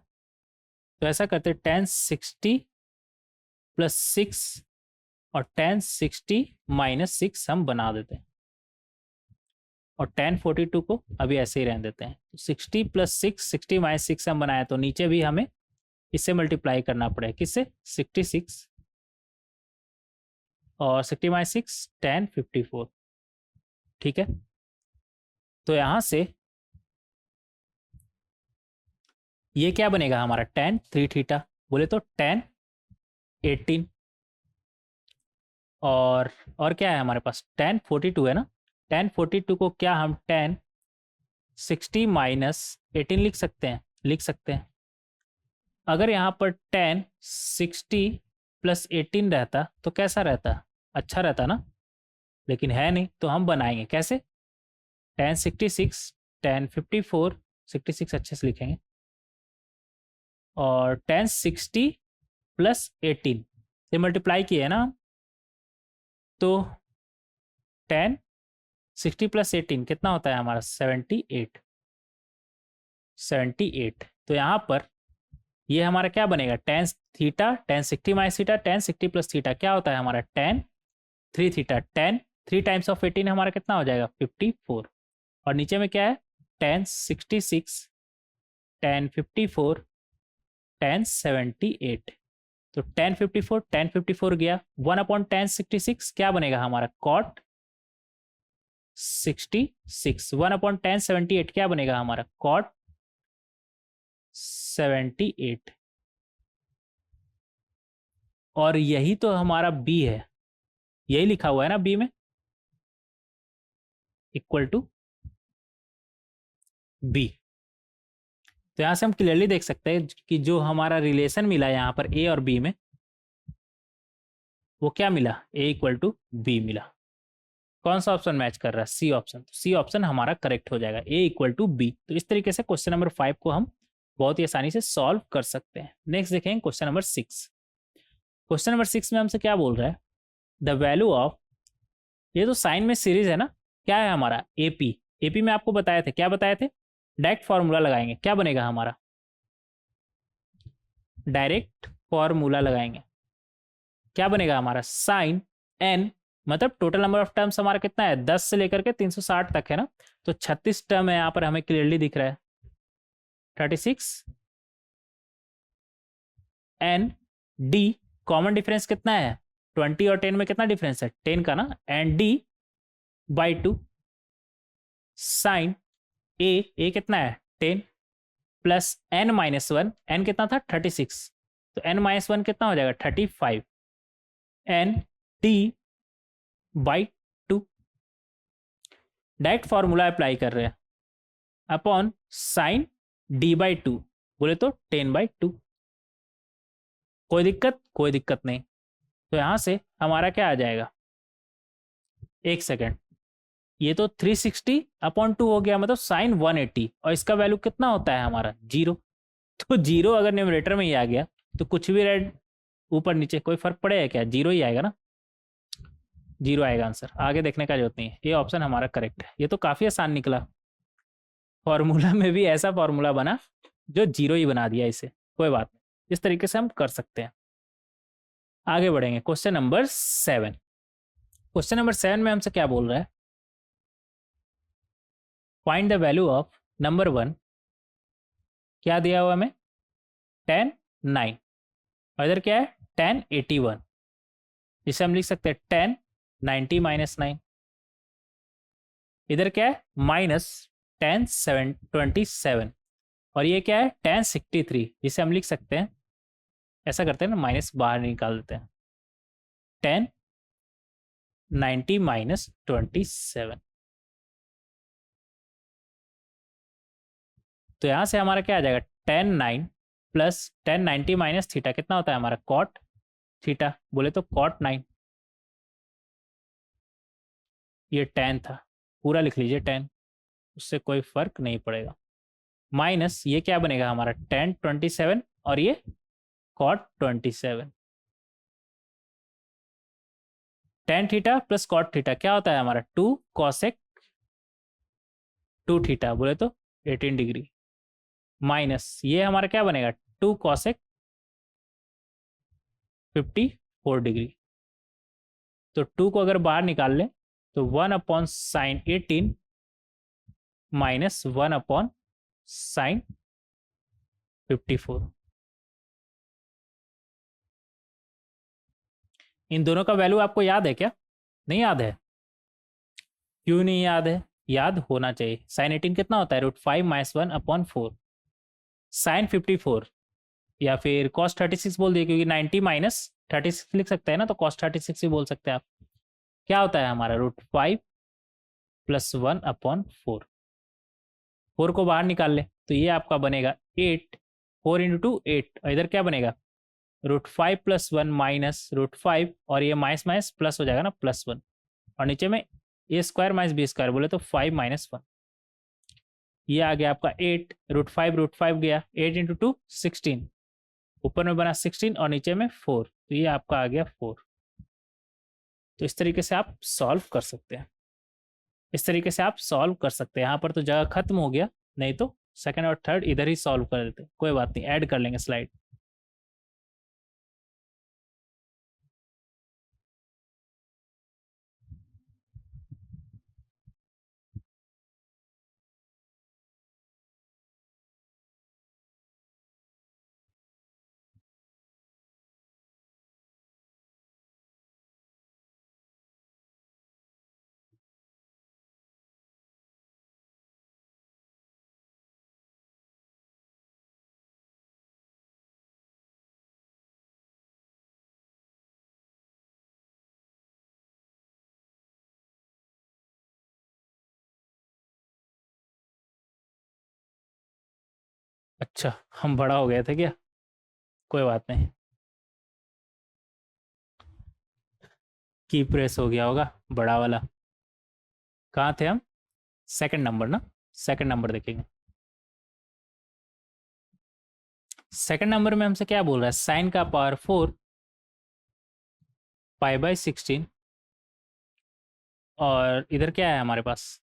तो ऐसा करते हैं tan 60 + 6 और tan 60 - 6 हम बना देते हैं, और tan 42 को अभी ऐसे ही रहने देते हैं। 60 + 6 60 - 6 हम बनाए, तो नीचे भी हमें इससे मल्टीप्लाई करना पड़ेगा, किससे 66, और 60 - 6 tan 54। ठीक है, तो यहाँ से ये क्या बनेगा हमारा tan 3 थीटा, बोले तो tan 18, और क्या है हमारे पास tan 42 है ना, tan 42 को क्या हम tan 60 - 18 लिख सकते हैं। अगर यहाँ पर tan 60 + 18 रहता तो कैसा रहता, अच्छा रहता ना, लेकिन है नहीं, तो हम बनाएंगे कैसे, tan 66 tan 54, 66 अच्छे से लिखेंगे, और tan 60 + 18 से मल्टीप्लाई किए है ना, तो tan 60 + 18 कितना होता है हमारा 78। 78। तो यहाँ पर ये हमारा क्या बनेगा tan theta, tan 60 minus theta, tan 60 plus theta क्या होता है हमारा tan 3 theta. tan 3 times of 18 हमारा कितना हो जाएगा 54। और नीचे में क्या है tan 66, tan 54, tan 78। तो tan 54 tan 54 गया 1/tan 66 क्या बनेगा हमारा cot 66। 1/tan 78 क्या बनेगा हमारा cot 78। और यही तो हमारा b है, यही लिखा हुआ है ना b में, इक्वल टू b। तो यहां से हम क्लियरली देख सकते हैं कि जो हमारा रिलेशन मिला यहाँ पर a और b में, वो क्या मिला a इक्वल टू b मिला। कौन सा ऑप्शन मैच कर रहा है सी ऑप्शन। सी ऑप्शन हमारा करेक्ट हो जाएगा a इक्वल टू b। तो इस तरीके से क्वेश्चन नंबर 5 को हम बहुत ही आसानी से सॉल्व कर सकते हैं। नेक्स्ट देखेंगे क्वेश्चन नंबर 6। क्वेश्चन नंबर 6 में हमसे क्या बोल रहा है द वैल्यू ऑफ, ये तो साइन में सीरीज है ना, क्या है हमारा एपी। एपी में आपको बताए थे, क्या बताए थे, डायरेक्ट फॉर्मूला लगाएंगे, क्या बनेगा हमारा डायरेक्ट फॉर्मूला लगाएंगे, क्या बनेगा हमारा साइन एन, मतलब टोटल नंबर ऑफ टर्म्स हमारा कितना है 10 से लेकर के 360 तक है ना, तो 36 टर्म है यहाँ पर हमें क्लियरली दिख रहा है 36। एन डी कॉमन डिफरेंस कितना है 20 और 10 में कितना डिफरेंस है 10 का ना, एंड डी बाई 2 साइन ए कितना है 10 प्लस एन माइनस 1, एन कितना था 36, तो एन माइनस 1 कितना हो जाएगा 35 and D by 2। Direct formula apply कर रहे हैं अपॉन साइन डी बाई 2, बोले तो 10/2। कोई दिक्कत, कोई दिक्कत नहीं। तो यहां से हमारा क्या आ जाएगा, एक सेकेंड, ये तो 360/2 हो गया, मतलब साइन 180, और इसका वैल्यू कितना होता है हमारा 0। तो 0 अगर न्यूमरेटर में ही आ गया तो कुछ भी रेड ऊपर नीचे कोई फर्क पड़ेगा क्या, 0 ही आएगा ना, 0 आएगा आंसर, आगे देखने का जरूरत नहीं है। ये ऑप्शन हमारा करेक्ट है। ये तो काफी आसान निकला, फॉर्मूला में भी ऐसा फॉर्मूला बना जो 0 ही बना दिया इसे, कोई बात नहीं, इस तरीके से हम कर सकते हैं। आगे बढ़ेंगे क्वेश्चन नंबर 7। क्वेश्चन नंबर 7 में हमसे क्या बोल रहा है, find the value of number 1, क्या दिया हुआ हमें tan 9, और इधर क्या है tan 81, जिसे हम लिख सकते हैं tan 90 माइनस 9। इधर क्या है माइनस tan 27, और ये क्या है tan 63, जिसे हम लिख सकते हैं, ऐसा करते हैं ना माइनस बाहर निकाल देते हैं, tan 90 माइनस 27। तो यहां से हमारा क्या आ जाएगा tan 9 plus tan 90 minus theta कितना होता है हमारा cot थीटा, बोले तो cot 9। ये tan था, पूरा लिख लीजिए tan, उससे कोई फर्क नहीं पड़ेगा। माइनस ये क्या बनेगा हमारा tan 27, और ये cot 27। tan theta plus cot theta क्या होता है हमारा 2 cosec 2 थीटा, बोले तो 18 डिग्री, माइनस ये हमारा क्या बनेगा 2 cosec 54 डिग्री। तो 2 को अगर बाहर निकाल लें तो 1/sin 18 माइनस 1/sin 54। इन दोनों का वैल्यू आपको याद है क्या, नहीं याद है, क्यों नहीं याद है, याद होना चाहिए। sin 18 कितना होता है √5 माइनस 1/4, sin 54 या फिर cos 36 बोल दिए, क्योंकि 90 माइनस 36 लिख सकते हैं ना, तो cos 36 भी बोल सकते हैं आप। क्या होता है हमारा √5 प्लस 1/4, 4 को बाहर निकाल ले तो ये आपका बनेगा 8, 4 इंटू 8, और इधर क्या बनेगा √5 प्लस 1 माइनस √5, और ये माइनस माइनस प्लस हो जाएगा ना +1, और नीचे में ए स्क्वायर माइनस बी स्क्वायर, बोले तो 5 माइनस 1, ये आ गया आपका 8, √5 गया 8 इंटू 2 16, ऊपर में बना 16 और नीचे में 4, तो ये आपका आ गया 4। तो इस तरीके से आप सॉल्व कर सकते हैं। इस तरीके से आप सॉल्व कर सकते हैं। यहाँ पर तो जगह खत्म हो गया, नहीं तो सेकंड और थर्ड इधर ही सॉल्व कर देते, कोई बात नहीं, ऐड कर लेंगे स्लाइड। अच्छा, हम बड़ा हो गए थे क्या? कोई बात नहीं, की प्रेस हो गया होगा बड़ा वाला। कहाँ थे हम? सेकंड नंबर ना, सेकंड नंबर देखेंगे। सेकंड नंबर में हमसे क्या बोल रहा है, साइन का पावर 4 पाई/16, और इधर क्या है हमारे पास,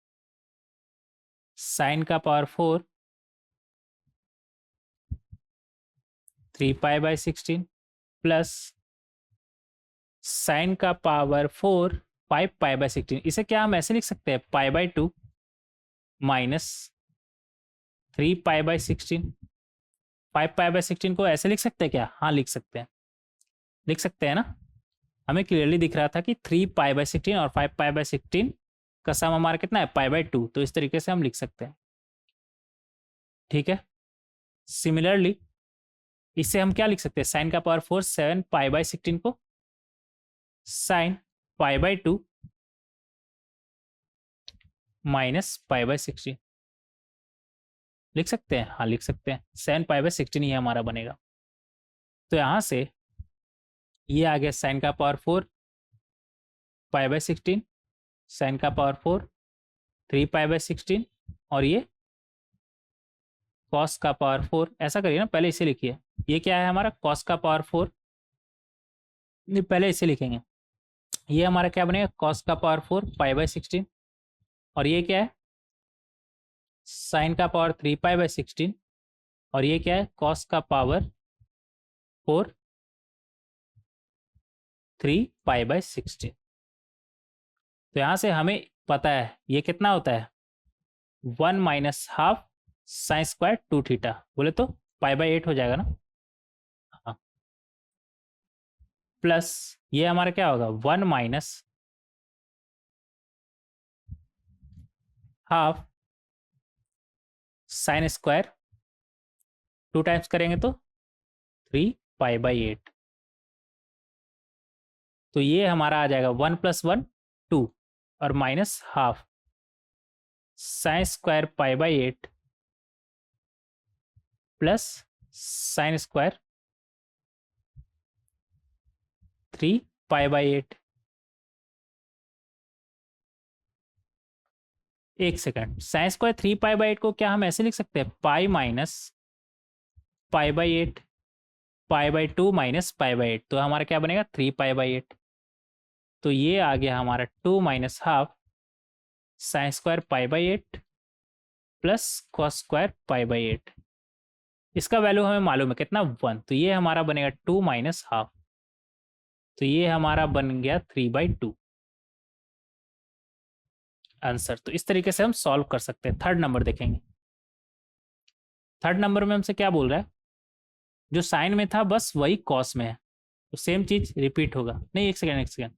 साइन का पावर 4 3 पाई/16 प्लस साइन का पावर 4 5 पाई/16। इसे क्या हम ऐसे लिख सकते हैं, पाई/2 माइनस 3 पाई/16। 5 पाई/16 को ऐसे लिख सकते हैं क्या? हाँ लिख सकते हैं, लिख सकते हैं ना। हमें क्लियरली दिख रहा था कि 3 पाई/16 और 5 पाई/16 का सम हमारा कितना है, पाई/2, तो इस तरीके से हम लिख सकते हैं। ठीक है, सिमिलरली इससे हम क्या लिख सकते हैं, साइन का पावर 4 7 पाई/16 को साइन पाई/2 माइनस पाई/16 लिख सकते हैं। हाँ लिख सकते हैं, 7 पाई/16 ही हमारा बनेगा। तो यहाँ से ये आ गया साइन का पावर 4 पाई/16, साइन का पावर 4 3 पाई/16, और ये कॉस का पावर 4। ऐसा करिए ना, पहले इसे लिखिए, ये क्या है हमारा, कॉस का पावर 4, नहीं पहले इसे लिखेंगे, ये हमारा क्या बनेगा, कॉस का पावर 4 पाई/16, और ये क्या है, साइन का पावर 3 पाई/16, और ये क्या है, कॉस का पावर 4 3 पाई/16। तो यहाँ से हमें पता है ये कितना होता है, 1 minus half sine square 2 theta, बोले तो पाई/8 हो जाएगा ना। हाँ, प्लस ये हमारा क्या होगा, 1 minus half sine square 2 times करेंगे तो 3 पाई/8। तो ये हमारा आ जाएगा 1 + 1 2, और माइनस हाफ साइन स्क्वायर पाई/8 प्लस साइन स्क्वायर 3 पाई/8। एक सेकंड, साइन स्क्वायर 3 पाई/8 को क्या हम ऐसे लिख सकते हैं, पाई माइनस पाई/8 पाई/2 माइनस पाई/8, तो हमारा क्या बनेगा, 3 पाई/8। तो ये आ गया हमारा 2 माइनस हाफ साइन स्क्वायर पाई/8 प्लस कॉस स्क्वायर पाई/8। इसका वैल्यू हमें मालूम है कितना, 1, तो ये हमारा बनेगा 2 माइनस हाफ, तो ये हमारा बन गया 3/2 आंसर। तो इस तरीके से हम सॉल्व कर सकते हैं। थर्ड नंबर देखेंगे। थर्ड नंबर में हमसे क्या बोल रहा है, जो साइन में था बस वही कॉस में है, तो सेम चीज रिपीट होगा। नहीं एक सेकेंड, एक सेकेंड,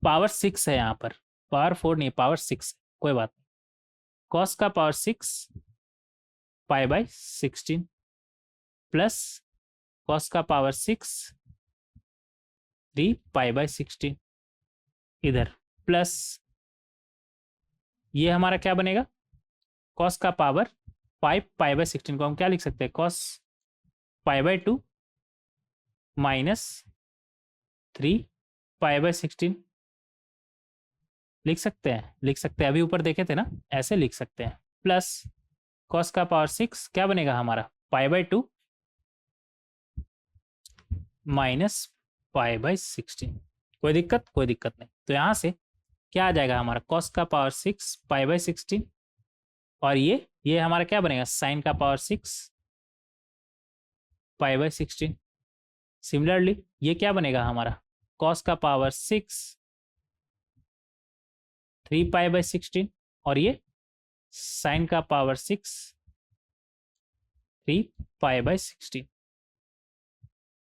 पावर 6 है यहाँ पर, पावर 4 नहीं, पावर 6, कोई बात नहीं। कॉस का पावर 6 पाई/16 प्लस कॉस का पावर 6 3 पाई/16 इधर, प्लस ये हमारा क्या बनेगा, कॉस का पावर 5 पाई/16 को हम क्या लिख सकते हैं, कॉस पाई/2 माइनस 3 पाई/16 लिख सकते हैं, लिख सकते हैं, अभी ऊपर देखे थे ना, ऐसे लिख सकते हैं। प्लस कॉस का पावर 6 क्या बनेगा हमारा, पाई/2 माइनस पाई/16। कोई दिक्कत, कोई दिक्कत नहीं। तो यहाँ से क्या आ जाएगा हमारा कॉस का पावर 6 पाई बाई 16, और ये हमारा क्या बनेगा साइन का पावर 6 पाई बाई 16। सिमिलरली ये क्या बनेगा हमारा कॉस का पावर 6 3 पाई बाई 16, और ये साइन का पावर 6 3 पाई बाई 16।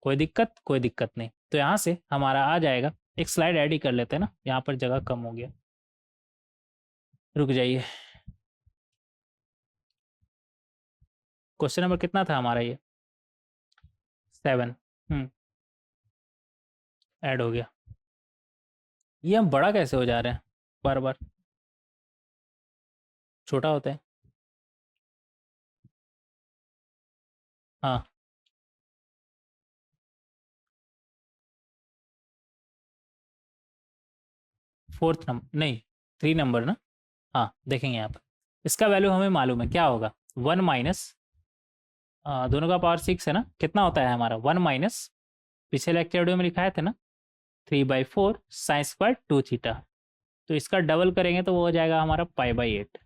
कोई दिक्कत नहीं। तो यहाँ से हमारा आ जाएगा, एक स्लाइड ऐड ही कर लेते हैं ना, यहाँ पर जगह कम हो गया, रुक जाइए। क्वेश्चन नंबर कितना था हमारा ये 7। ऐड हो गया। ये हम बड़ा कैसे हो जा रहे हैं बार बार, छोटा होता है। हाँ 4th नंबर नहीं 3 नंबर ना। हाँ देखेंगे यहाँ पर, इसका वैल्यू हमें मालूम है क्या होगा 1 माइनस, दोनों का पावर 6 है ना, कितना होता है हमारा 1 माइनस, पिछले लेक्चर वीडियो में लिखाए थे ना 3/4 साइन स्क्वायर 2 थीटा। तो इसका डबल करेंगे तो वो हो जाएगा हमारा पाई/8,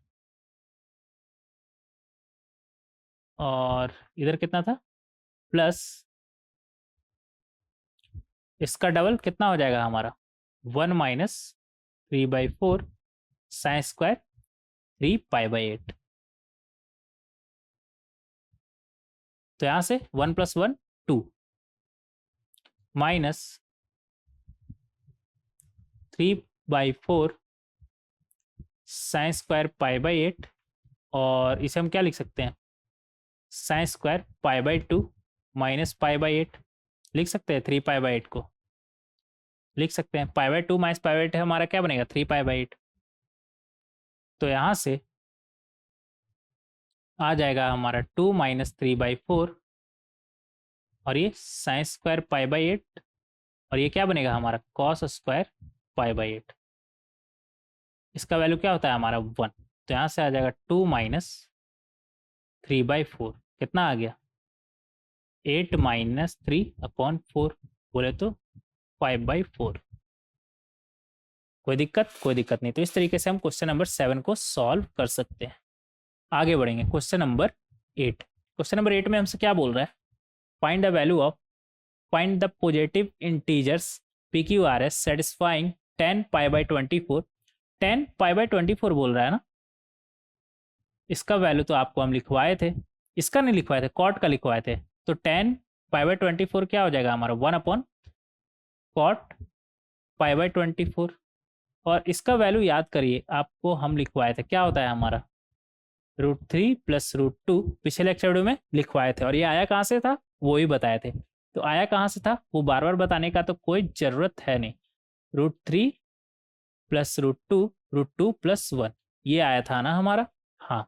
और इधर कितना था प्लस, इसका डबल कितना हो जाएगा हमारा 1 माइनस 3/4 साइन स्क्वायर 3 पाई/8। तो यहाँ से 1 + 1 2 माइनस 3/4 साइन स्क्वायर पाई/8, और इसे हम क्या लिख सकते हैं साइन स्क्वायर पाई/2 माइनस पाई/8 लिख सकते हैं। 3 पाई/8 को लिख सकते हैं, पाई/2 माइनस पाई/8 है हमारा क्या बनेगा 3 पाई/8। तो यहाँ से आ जाएगा हमारा 2 माइनस 3/4, और ये साइन स्क्वायर पाई/8, और ये क्या बनेगा हमारा कॉस स्क्वायर पाई/8। इसका वैल्यू क्या होता है हमारा 1। तो यहाँ से आ जाएगा 2 माइनस 3/4, कितना आ गया 8 माइनस 3/4, बोले तो 5/4। कोई दिक्कत नहीं। तो इस तरीके से हम क्वेश्चन नंबर 7 को सॉल्व कर सकते हैं। आगे बढ़ेंगे क्वेश्चन नंबर 8। क्वेश्चन नंबर 8 में हमसे क्या बोल रहा है, find the value of, find the positive integers PQRS satisfying 10 पाई/24। 10 पाई/24 बोल रहा है ना, इसका वैल्यू तो आपको हम लिखवाए थे, इसका नहीं लिखवाए थे, कॉट का लिखवाए थे। तो 10 पाई/24 क्या हो जाएगा हमारा 1/कॉट पाई/24, और इसका वैल्यू याद करिए आपको हम लिखवाए थे, क्या होता है हमारा √3 + √2, पिछले लेक्चर वीडियो में लिखवाए थे। और ये आया कहाँ से था वो ही बताए थे। तो आया कहाँ से था वो बार बार बताने का तो कोई ज़रूरत है नहीं। √3 + √2 √2 + 1 ये आया था ना हमारा। हाँ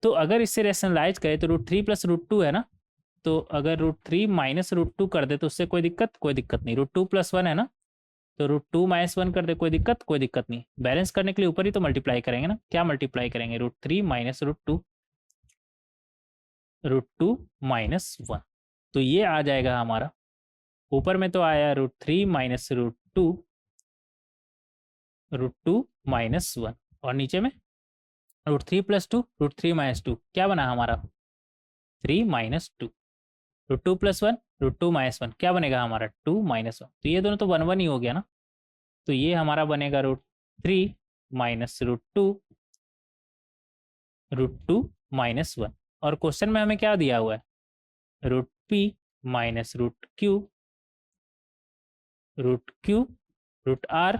तो अगर इसे रेशनलाइज करें तो √3 + √2 है ना, तो अगर √3 - √2 कर दे तो उससे कोई दिक्कत नहीं। √2 + 1 है ना, तो √2 - 1 कर दे कोई दिक्कत नहीं। बैलेंस करने के लिए ऊपर ही तो मल्टीप्लाई करेंगे ना, क्या मल्टीप्लाई करेंगे √3 - √2 √2 - 1। तो ये आ जाएगा हमारा, ऊपर में तो आया √3 - √2 √2 - 1, और नीचे में √3 + 2 √3 - 2 क्या बना हमारा 3 - 2, √2 + 1 √2 - 1 क्या बनेगा हमारा 2 - 1। तो ये दोनों तो 1 1 ही हो गया ना, तो ये हमारा बनेगा √3 - √2 √2 - 1। और क्वेश्चन में हमें क्या दिया हुआ है √p - √q √q √r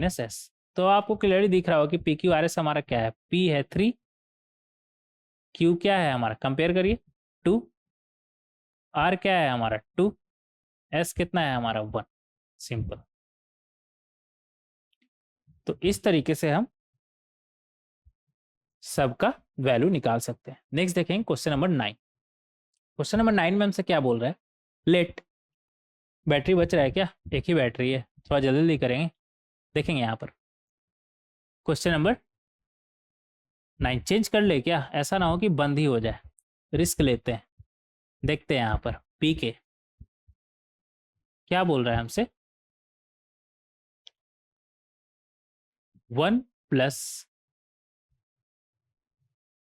- s। तो आपको क्लियरली दिख रहा होगा कि PQRS हमारा क्या है, p है 3, q क्या है हमारा कंपेयर करिए 2, r क्या है हमारा 2, s कितना है हमारा 1। सिंपल। तो इस तरीके से हम सबका वैल्यू निकाल सकते हैं। नेक्स्ट देखेंगे क्वेश्चन नंबर 9। क्वेश्चन नंबर 9 में हमसे क्या बोल रहा है, लेट, बैटरी बच रहा है क्या, एक ही बैटरी है, थोड़ा जल्दी जल्दी करेंगे। देखेंगे यहाँ पर क्वेश्चन नंबर 9 चेंज कर ले क्या, ऐसा ना हो कि बंद ही हो जाए, रिस्क लेते हैं। देखते हैं यहाँ पर पी के क्या बोल रहा है हमसे, 1 plus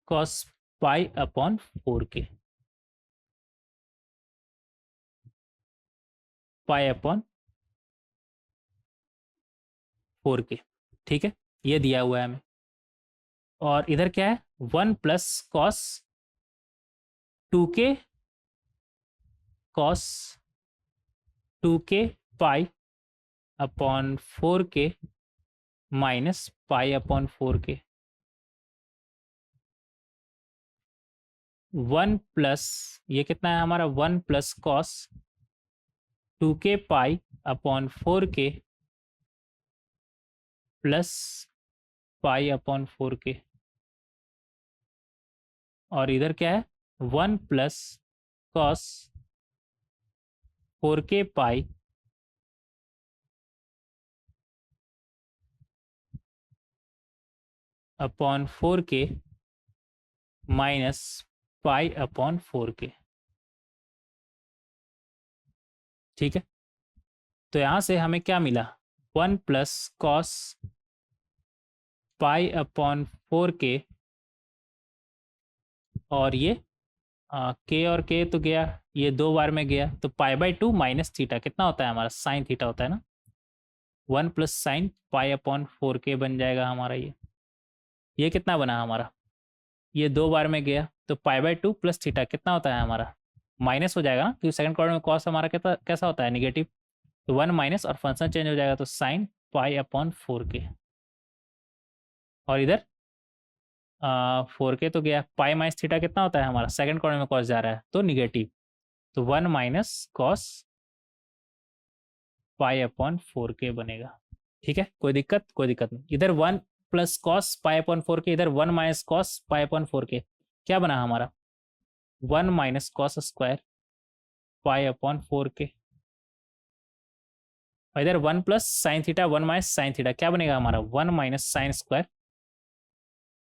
cos pi upon 4k, pi upon 4k, ठीक है, ये दिया हुआ है हमें। और इधर क्या है, 1 plus cos 2k, cos 2k pi upon 4k minus pi upon 4k। 1 plus, ये कितना है हमारा, 1 plus cos 2k pi upon 4k plus pi upon 4k। और इधर क्या है, 1 plus cos 4k pi upon 4k minus pi upon 4k, ठीक है। तो यहाँ से हमें क्या मिला, 1 plus cos pi upon 4k, और ये के और के तो गया, ये 2 बार में गया, तो पाई बाई 2 माइनस थीटा कितना होता है हमारा, साइन थीटा होता है ना। 1 plus sine pi upon 4k बन जाएगा हमारा ये कितना बना हमारा, ये 2 बार में गया, तो पाई बाई 2 प्लस थीटा कितना होता है हमारा, माइनस हो जाएगा ना, क्योंकि सेकंड क्वाड्रेंट में कॉस हमारा कैसा होता है, नेगेटिव। तो 1 माइनस और फंक्शन चेंज हो जाएगा, तो साइन पाई अपॉन 4k। और इधर 4k तो गया, पाई माइनस थीटा कितना होता है हमारा, सेकंड क्वाड्रेंट में कॉस जा रहा है तो निगेटिव, तो 1 minus cos pi upon 4k बनेगा, ठीक है। कोई दिक्कत, कोई दिक्कत नहीं। इधर 1 plus cos pi upon 4k, इधर 1 minus cos pi upon 4k, क्या बना हमारा, 1 minus cos square pi upon 4k। और इधर 1 plus sine theta, 1 minus sine theta, क्या बनेगा हमारा, 1 minus sine square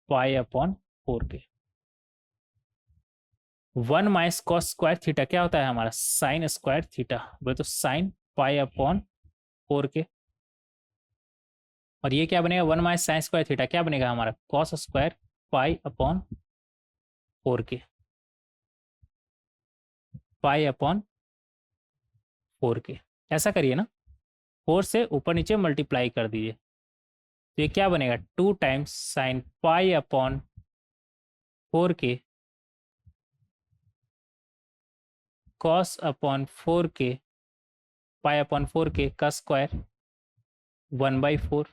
pi upon 4k। 1 minus cos square theta क्या होता है हमारा, साइन स्क्वायर थीटा, बोले तो साइन पाई अपॉन 4k। और ये क्या बनेगा, 1 माइनस साइन स्क्वायर थीटा क्या बनेगा हमारा, cos square pi upon 4k, pi upon 4k। ऐसा करिए ना, 4 से ऊपर नीचे मल्टीप्लाई कर दीजिए, तो ये क्या बनेगा, 2 times sine pi upon 4k cos upon 4k pi upon 4k का स्क्वायर 1/4।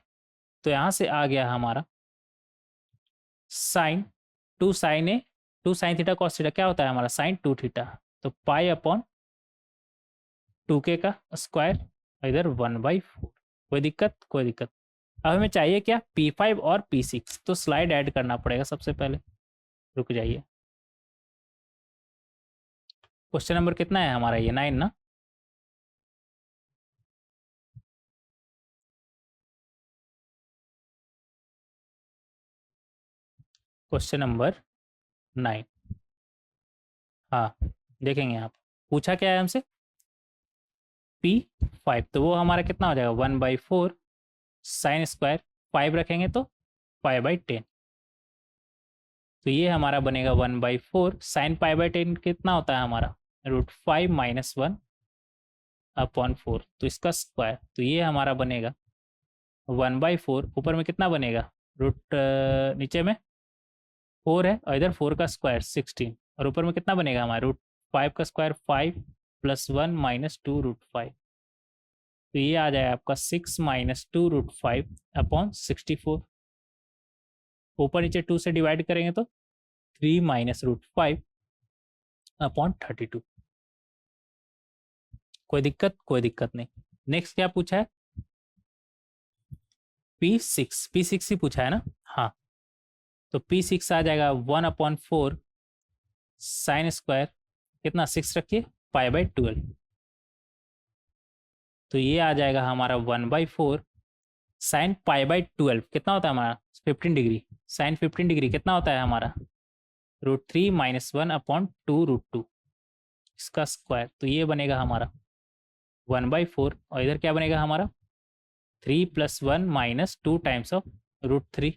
तो यहाँ से आ गया हमारा साइन 2 साइन ए 2 साइन थीटा कॉस थीटा क्या होता है हमारा, साइन 2 थीटा, तो पाई अपॉन 2k का स्क्वायर, इधर 1/4। कोई दिक्कत, कोई दिक्कत। अब हमें चाहिए क्या, P5 और P6, तो स्लाइड ऐड करना पड़ेगा सबसे पहले, रुक जाइए। क्वेश्चन नंबर कितना है हमारा, ये 9 ना। क्वेश्चन नंबर 9, हाँ देखेंगे आप, पूछा क्या है हमसे, P5, तो वो हमारा कितना हो जाएगा, 1/4 साइन स्क्वायर, 5 रखेंगे तो पाई/10, तो ये हमारा बनेगा 1/4 साइन पाई/10 कितना होता है हमारा, √5 माइनस 1 अपॉन 4, तो इसका स्क्वायर, तो ये हमारा बनेगा 1/4, ऊपर में कितना बनेगा, रूट नीचे में 4 है, और इधर 4 का स्क्वायर 16, और ऊपर में कितना बनेगा हमारा, √5 का स्क्वायर 5 प्लस 1 माइनस 2 √5, तो ये आ जाएगा आपका 6 माइनस 2 √5 अपॉन 64, ऊपर नीचे 2 से डिवाइड करेंगे तो 3 माइनस √5 अपॉन 32। कोई दिक्कत, कोई दिक्कत नहीं। नेक्स्ट क्या पूछा है, P6 ही पूछा है ना, हाँ, तो P6 आ जाएगा 1/4 साइन स्क्वायर कितना 6 रखिए पाई/12, तो ये आ जाएगा हमारा 1/4 साइन पाई/12 कितना होता है हमारा 15 डिग्री, साइन 15 डिग्री कितना होता है हमारा, √3 माइनस 1 अपॉन 2 √2, इसका स्क्वायर, तो ये बनेगा हमारा 1/4, और इधर क्या बनेगा हमारा 3 प्लस 1 माइनस 2 टाइम्स ऑफ √3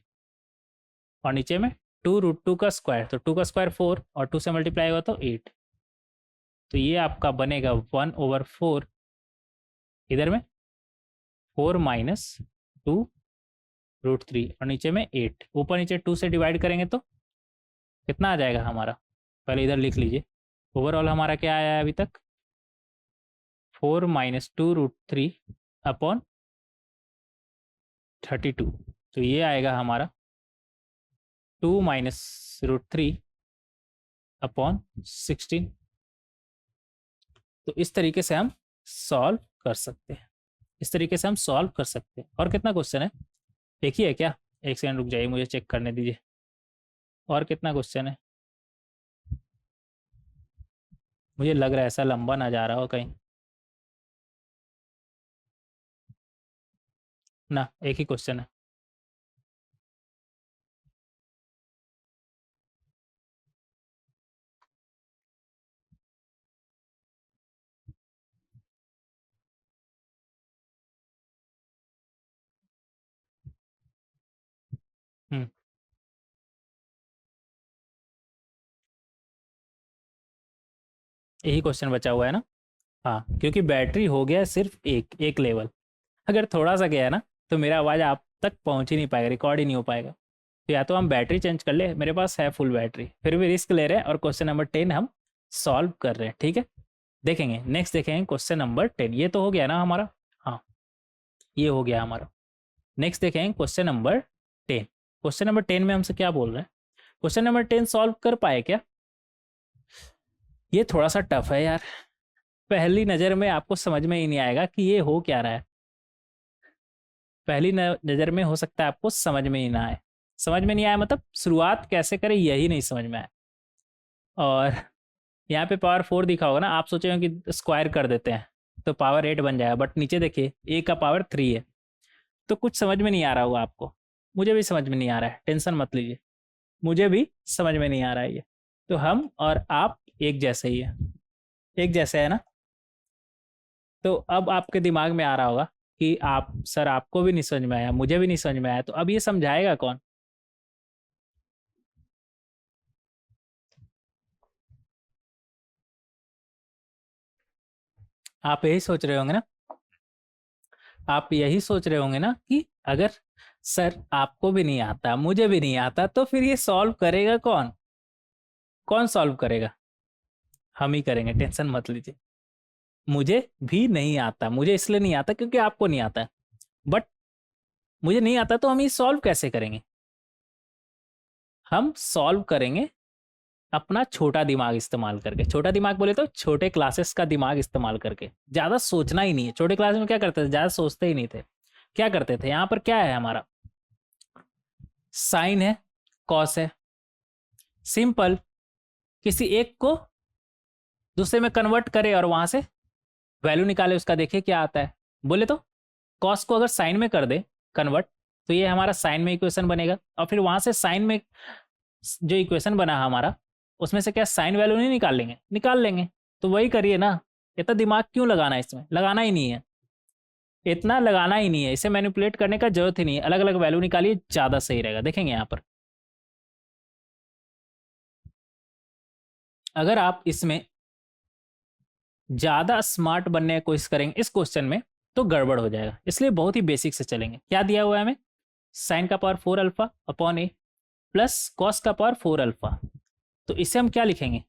और नीचे में 2 √2 का स्क्वायर, तो 2 का स्क्वायर 4 और 2 से मल्टीप्लाई होगा तो 8। तो ये आपका बनेगा 1/4, इधर में 4 माइनस 2 √3 और नीचे में 8, ऊपर नीचे 2 से डिवाइड करेंगे तो कितना आ जाएगा हमारा, पहले इधर लिख लीजिए। ओवरऑल हमारा क्या आया है अभी तक, 4 माइनस 2 √3 अपॉन 32, तो ये आएगा हमारा 2 माइनस √3 अपॉन 16। तो इस तरीके से हम सॉल्व कर सकते हैं, इस तरीके से हम सॉल्व कर सकते हैं। और कितना क्वेश्चन है, एक ही है क्या? एक सेकंड रुक जाइए, मुझे चेक करने दीजिए, और कितना क्वेश्चन है? मुझे लग रहा है ऐसा लंबा ना जा रहा हो कहीं ना, एक ही क्वेश्चन है। हम्म, यही क्वेश्चन बचा हुआ है ना? हाँ, क्योंकि बैटरी हो गया सिर्फ एक लेवल, अगर थोड़ा सा गया ना तो मेरा आवाज़ आप तक पहुंच ही नहीं पाएगा, रिकॉर्ड ही नहीं हो पाएगा। तो या तो हम बैटरी चेंज कर ले, मेरे पास है फुल बैटरी, फिर भी रिस्क ले रहे हैं और क्वेश्चन नंबर 10 हम सॉल्व कर रहे हैं। ठीक है, देखेंगे नेक्स्ट, देखेंगे क्वेश्चन नंबर 10। ये तो हो गया ना हमारा, हाँ ये हो गया हमारा। नेक्स्ट देखेंगे क्वेश्चन नंबर 10। क्वेश्चन नंबर 10 में हमसे क्या बोल रहे हैं, क्वेश्चन नंबर 10 सॉल्व कर पाए क्या? ये थोड़ा सा टफ है यार, पहली नज़र में आपको समझ में ही नहीं आएगा कि ये हो क्या रहा है। पहली नज़र में हो सकता है आपको समझ में ही ना आए, समझ में नहीं आया मतलब शुरुआत कैसे करें यही नहीं समझ में आया। और यहाँ पे पावर 4 दिखा होगा ना, आप सोचे हो कि स्क्वायर कर देते हैं तो पावर 8 बन जाएगा, बट नीचे देखिए ए का पावर 3 है, तो कुछ समझ में नहीं आ रहा होगा आपको, मुझे भी समझ में नहीं आ रहा है, टेंशन मत लीजिए, मुझे भी समझ में नहीं आ रहा है ये। तो हम और आप एक जैसे ही है, एक जैसे है ना। तो अब आपके दिमाग में आ रहा होगा कि आप सर आपको भी नहीं समझ में आया, मुझे भी नहीं समझ में आया, तो अब ये समझाएगा कौन? आप यही सोच रहे होंगे ना, आप यही सोच रहे होंगे ना कि अगर सर आपको भी नहीं आता, मुझे भी नहीं आता, तो फिर ये सॉल्व करेगा कौन? कौन सॉल्व करेगा? हम ही करेंगे, टेंशन मत लीजिए। मुझे भी नहीं आता, मुझे इसलिए नहीं आता क्योंकि आपको नहीं आता है, बट मुझे नहीं आता तो हम ये सॉल्व कैसे करेंगे? हम सॉल्व करेंगे अपना छोटा दिमाग इस्तेमाल करके। छोटा दिमाग बोले तो छोटे क्लासेस का दिमाग इस्तेमाल करके, ज़्यादा सोचना ही नहीं है। छोटे क्लास में क्या करते थे, ज़्यादा सोचते ही नहीं थे। क्या करते थे, यहाँ पर क्या है हमारा, साइन है, कॉस है, सिंपल, किसी एक को दूसरे में कन्वर्ट करे और वहां से वैल्यू निकाले, उसका देखिए क्या आता है। बोले तो कॉस को अगर साइन में कर दे कन्वर्ट, तो ये हमारा साइन में इक्वेशन बनेगा, और फिर वहां से साइन में जो इक्वेशन बना हमारा, उसमें से क्या साइन वैल्यू नहीं निकाल लेंगे? निकाल लेंगे। तो वही करिए ना, इतना दिमाग क्यों लगाना है, इसमें लगाना ही नहीं है, इतना लगाना ही नहीं है, इसे मैनिपुलेट करने का जरूरत ही नहीं है। अलग अलग वैल्यू निकालिए, ज़्यादा सही रहेगा। देखेंगे यहाँ पर अगर आप इसमें ज़्यादा स्मार्ट बनने की कोशिश करेंगे इस क्वेश्चन में तो गड़बड़ हो जाएगा, इसलिए बहुत ही बेसिक से चलेंगे। क्या दिया हुआ है हमें, साइन का power 4 alpha upon A plus cos का पावर 4 अल्फा। तो इसे हम क्या लिखेंगे,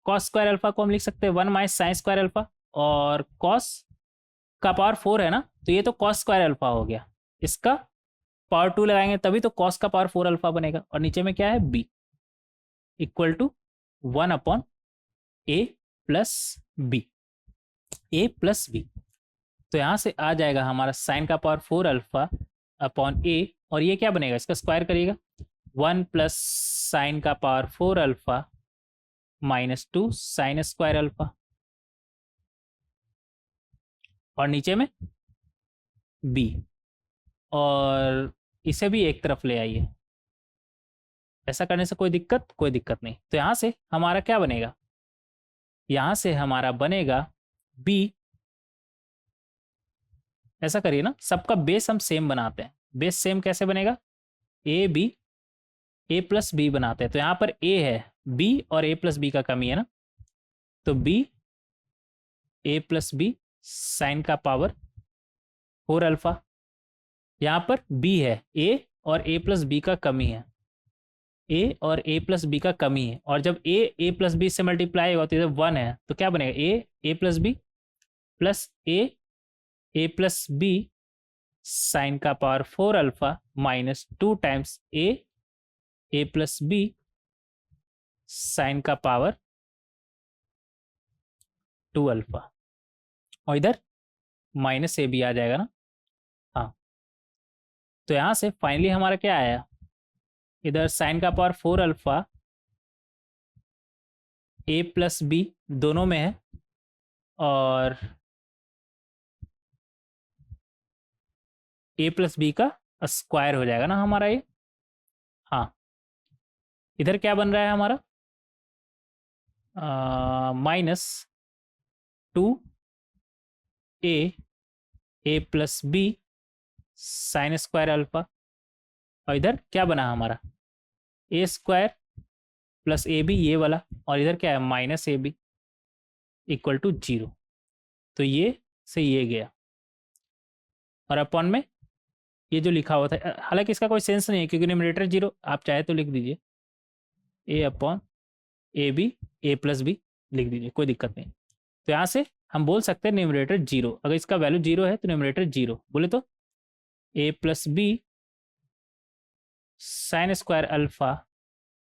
कॉस स्क्वायर अल्फा को हम लिख सकते हैं 1 माइनस साइन स्क्वायर अल्फा, और कॉस का पावर 4 है ना, तो ये तो कॉस स्क्वायर अल्फा हो गया, इसका पावर 2 लगाएंगे तभी तो कॉस का पावर 4 अल्फा बनेगा। और नीचे में क्या है, B equal to 1 upon A plus B, A plus B. तो यहाँ से आ जाएगा हमारा साइन का पावर 4 अल्फा अपॉन ए, और ये क्या बनेगा, इसका स्क्वायर करिएगा, 1 प्लस साइन का power 4 alpha minus 2 sign square alpha, और नीचे में बी, और इसे भी एक तरफ ले आइए। ऐसा करने से कोई दिक्कत? कोई दिक्कत नहीं। तो यहाँ से हमारा क्या बनेगा, यहाँ से हमारा बनेगा बी, ऐसा करिए ना, सबका बेस हम सेम बनाते हैं। बेस सेम कैसे बनेगा, ए प्लस बी बनाते हैं। तो यहाँ पर ए है, बी और ए प्लस बी का कमी है ना, तो B A plus B sign का पावर 4 अल्फा। यहाँ पर बी है, ए और ए प्लस बी का कमी है, ए और ए प्लस बी का कमी है, और जब ए प्लस बी से मल्टीप्लाई होगा तो इधर 1 है, तो क्या बनेगा, ए प्लस बी प्लस ए प्लस बी साइन का पावर 4 अल्फा माइनस 2 टाइम्स ए प्लस बी साइन का पावर 2 अल्फा, और इधर माइनस ए बी आ जाएगा ना। हाँ, तो यहाँ से फाइनली हमारा क्या आया, इधर साइन का पावर 4 अल्फा ए प्लस बी दोनों में है, और ए प्लस बी का स्क्वायर हो जाएगा ना हमारा ये। हाँ, इधर क्या बन रहा है हमारा, minus 2 A plus B sine square alpha, और इधर क्या बना हमारा, A square plus A B ये वाला, और इधर क्या है minus A B equal to 0। तो ये से ये गया, और अपॉन में ये जो लिखा हुआ था, हालांकि इसका कोई सेंस नहीं है क्योंकि न्यूमरेटर 0, आप चाहे तो लिख दीजिए A upon A B A plus B लिख दीजिए, कोई दिक्कत नहीं। तो यहाँ से हम बोल सकते हैं न्यूमरेटर 0, अगर इसका वैल्यू 0 है तो न्यूमरेटर 0 बोले तो A plus B sine square alpha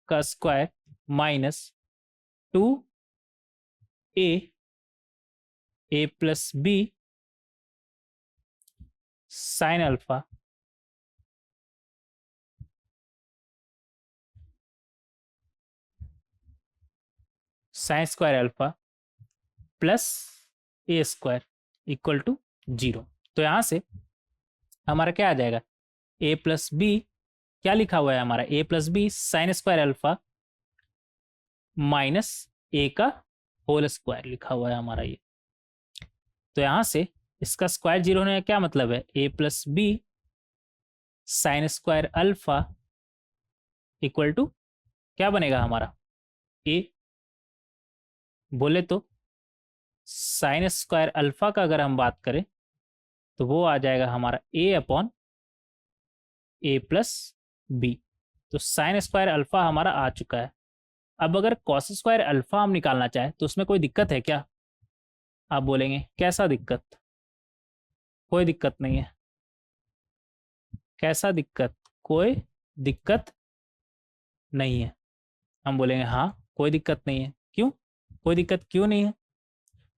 का square minus 2 A plus B sine alpha sine square alpha plus A square equal to 0। तो यहाँ से हमारा क्या आ जाएगा, ए प्लस बी क्या लिखा हुआ है हमारा, A plus B sine square alpha minus A का होल स्क्वायर लिखा हुआ है हमारा ये। तो यहाँ से इसका स्क्वायर 0 होने का क्या मतलब है, A plus B sine square alpha equal to क्या बनेगा हमारा, ए बोले तो साइन स्क्वायर अल्फा का अगर हम बात करें तो वो आ जाएगा हमारा ए अपॉन ए प्लस बी। तो साइन स्क्वायर अल्फा हमारा आ चुका है। अब अगर कॉस स्क्वायर अल्फा हम निकालना चाहें तो उसमें कोई दिक्कत है क्या, आप बोलेंगे कैसा दिक्कत, कोई दिक्कत नहीं है। कैसा दिक्कत, कोई दिक्कत नहीं है। हम बोलेंगे हाँ कोई दिक्कत नहीं है। क्यों कोई दिक्कत क्यों नहीं है,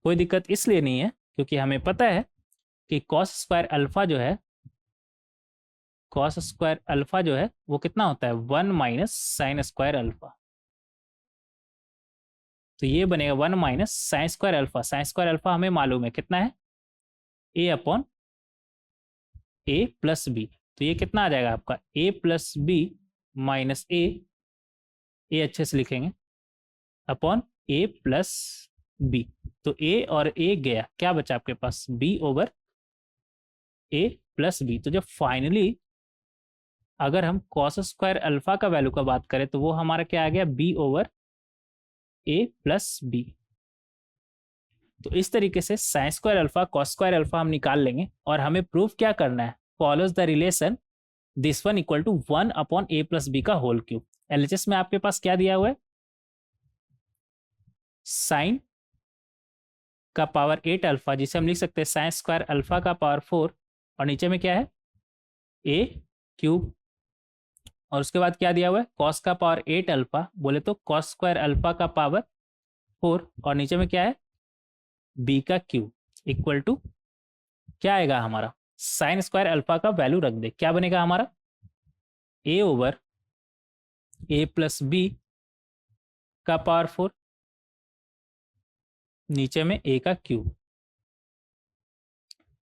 कोई दिक्कत इसलिए नहीं है क्योंकि हमें पता है कि कॉस स्क्वायर अल्फा जो है, कॉस स्क्वायर अल्फा जो है वो कितना होता है, 1 माइनस साइन स्क्वायर अल्फा। तो ये बनेगा 1 minus sine square alpha. Sine square alpha हमें मालूम है कितना है, ए अपॉन ए प्लस बी। तो ये कितना आ जाएगा आपका, ए प्लस बी माइनस ए अच्छे से लिखेंगे अपॉन ए प्लस बी। तो ए और ए गया, क्या बचा आपके पास, B over A plus B. तो जब फाइनली अगर हम कॉस स्क्वायर अल्फा का वैल्यू का बात करें तो वो हमारा क्या आ गया, B over A plus B. तो इस तरीके से sine square alpha cos square alpha हम निकाल लेंगे, और हमें प्रूफ क्या करना है, follows the relation this one equal to 1 upon A plus B का होल क्यूब। एलएचएस में आपके पास क्या दिया हुआ है, साइन का पावर 8 अल्फा, जिसे हम लिख सकते हैं साइन स्क्वायर अल्फा का पावर 4, और नीचे में क्या है ए क्यूब, और उसके बाद क्या दिया हुआ है कॉस का पावर 8 अल्फा, बोले तो कॉस स्क्वायर अल्फा का पावर 4, और नीचे में क्या है बी का क्यूब इक्वल टू क्या आएगा हमारा, साइन स्क्वायर अल्फा का वैल्यू रख दे, क्या बनेगा हमारा ए ओवर ए प्लस बी का पावर 4, नीचे में ए का क्यूब,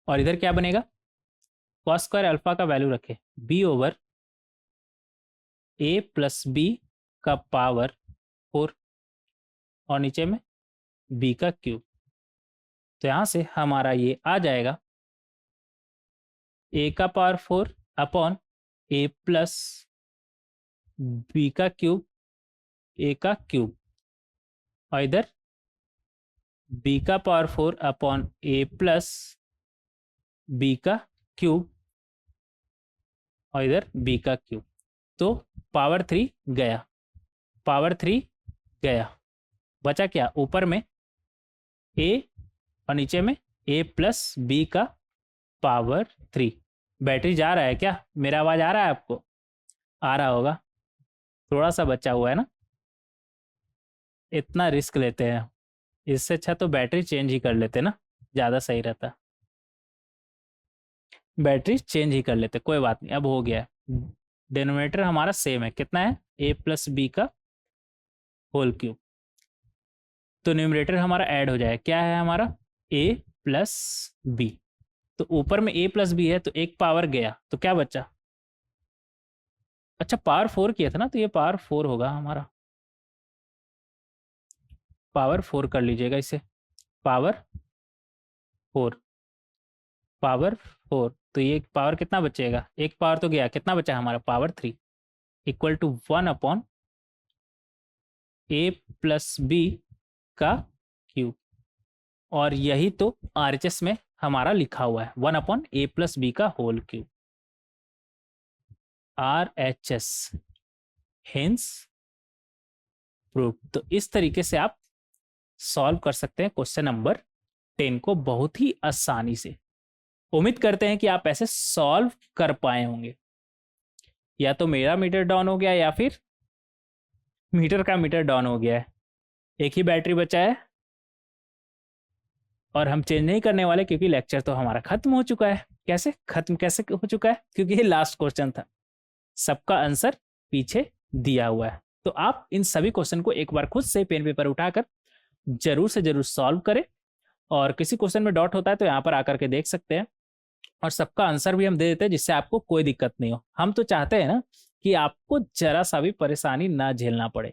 और इधर क्या बनेगा कॉस स्क्वायर अल्फा का वैल्यू रखे B over A plus B का पावर 4, और नीचे में बी का क्यूब। तो यहां से हमारा ये आ जाएगा ए का power 4 upon A plus B का क्यूब ए का क्यूब, और इधर बी का power 4 upon A plus B का क्यूब, और इधर बी का क्यूब। तो पावर 3 गया, पावर 3 गया, बचा क्या, ऊपर में ए और नीचे में ए प्लस बी का पावर 3। बैटरी जा रहा है क्या, मेरा आवाज आ रहा है आपको, आ रहा होगा, थोड़ा सा बचा हुआ है ना, इतना रिस्क लेते हैं, इससे अच्छा तो बैटरी चेंज ही कर लेते ना, ज़्यादा सही रहता, बैटरी चेंज ही कर लेते, कोई बात नहीं, अब हो गया है। डिनोमिनेटर हमारा सेम है, कितना है, ए प्लस बी का होल क्यूब, तो न्यूमरेटर हमारा ऐड हो जाए, क्या है हमारा, ए प्लस बी, तो ऊपर में ए प्लस बी है तो एक पावर गया, तो क्या बचा, अच्छा पावर 4 किया था ना, तो ये पावर 4 होगा हमारा, पावर 4 कर लीजिएगा इसे, पावर 4, पावर 4, तो ये पावर कितना बचेगा, एक पावर तो गया, कितना बचा हमारा, power 3 equal to 1 upon A plus B का क्यूब, और यही तो आरएचएस में हमारा लिखा हुआ है, 1 अपॉन ए प्लस बी का whole cube, RHS, hence proof. तो इस तरीके से आप सॉल्व कर सकते हैं क्वेश्चन नंबर 10 को बहुत ही आसानी से। उम्मीद करते हैं कि आप ऐसे सॉल्व कर पाए होंगे, या तो मेरा मीटर डाउन हो गया या फिर मीटर का मीटर डाउन हो गया है, एक ही बैटरी बचा है और हम चेंज नहीं करने वाले क्योंकि लेक्चर तो हमारा खत्म हो चुका है। कैसे खत्म कैसे हो चुका है, क्योंकि ये लास्ट क्वेश्चन था, सबका आंसर पीछे दिया हुआ है। तो आप इन सभी क्वेश्चन को एक बार खुद से पेन पेपर उठाकर जरूर से जरूर सॉल्व करें, और किसी क्वेश्चन में डॉट होता है तो यहाँ पर आकर के देख सकते हैं, और सबका आंसर भी हम दे देते हैं जिससे आपको कोई दिक्कत नहीं हो। हम तो चाहते हैं ना कि आपको जरा सा भी परेशानी ना झेलना पड़े,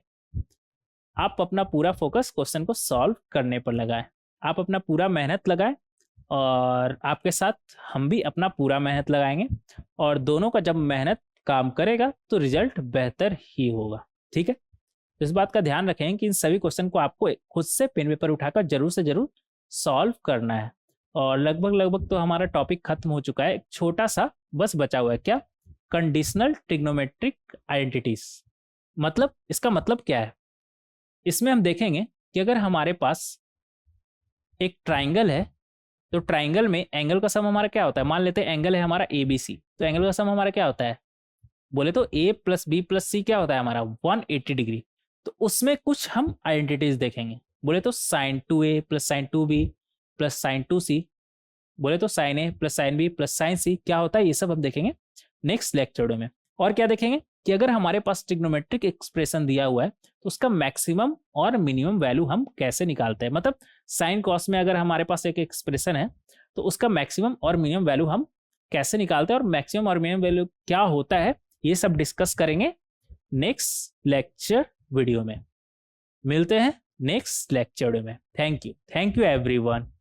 आप अपना पूरा फोकस क्वेश्चन को सॉल्व करने पर लगाएं, आप अपना पूरा मेहनत लगाएं, और आपके साथ हम भी अपना पूरा मेहनत लगाएंगे, और दोनों का जब मेहनत काम करेगा तो रिजल्ट बेहतर ही होगा। ठीक है, तो इस बात का ध्यान रखें कि इन सभी क्वेश्चन को आपको खुद से पेन पेपर उठाकर जरूर से जरूर सॉल्व करना है। और लगभग तो हमारा टॉपिक खत्म हो चुका है, एक छोटा सा बस बचा हुआ है, क्या, कंडीशनल ट्रिग्नोमेट्रिक आइडेंटिटीज। मतलब इसका मतलब क्या है, इसमें हम देखेंगे कि अगर हमारे पास एक ट्राइंगल है, तो ट्राइंगल में एंगल का सम हमारा क्या होता है, मान लेते हैं एंगल है हमारा ए बी सी, तो एंगल का सम हमारा क्या होता है, बोले तो ए प्लस बी प्लस सी क्या होता है हमारा 180 डिग्री। तो उसमें कुछ हम आइडेंटिटीज देखेंगे, बोले तो sine 2a plus sine 2b plus sine 2c, बोले तो sine A plus sine B plus sine C क्या होता है, ये सब हम देखेंगे नेक्स्ट लेक्चर में। और क्या देखेंगे कि अगर हमारे पास ट्रिग्नोमेट्रिक एक्सप्रेशन दिया हुआ है तो उसका मैक्सिमम और मिनिमम वैल्यू हम कैसे निकालते हैं, मतलब साइन कॉस में अगर हमारे पास एक एक्सप्रेशन है तो उसका मैक्सिमम और मिनिमम वैल्यू हम कैसे निकालते हैं, और मैक्सिमम और मिनिमम वैल्यू क्या होता है, ये सब डिस्कस करेंगे नेक्स्ट लेक्चर वीडियो में। मिलते हैं नेक्स्ट लेक्चर में। Thank you everyone.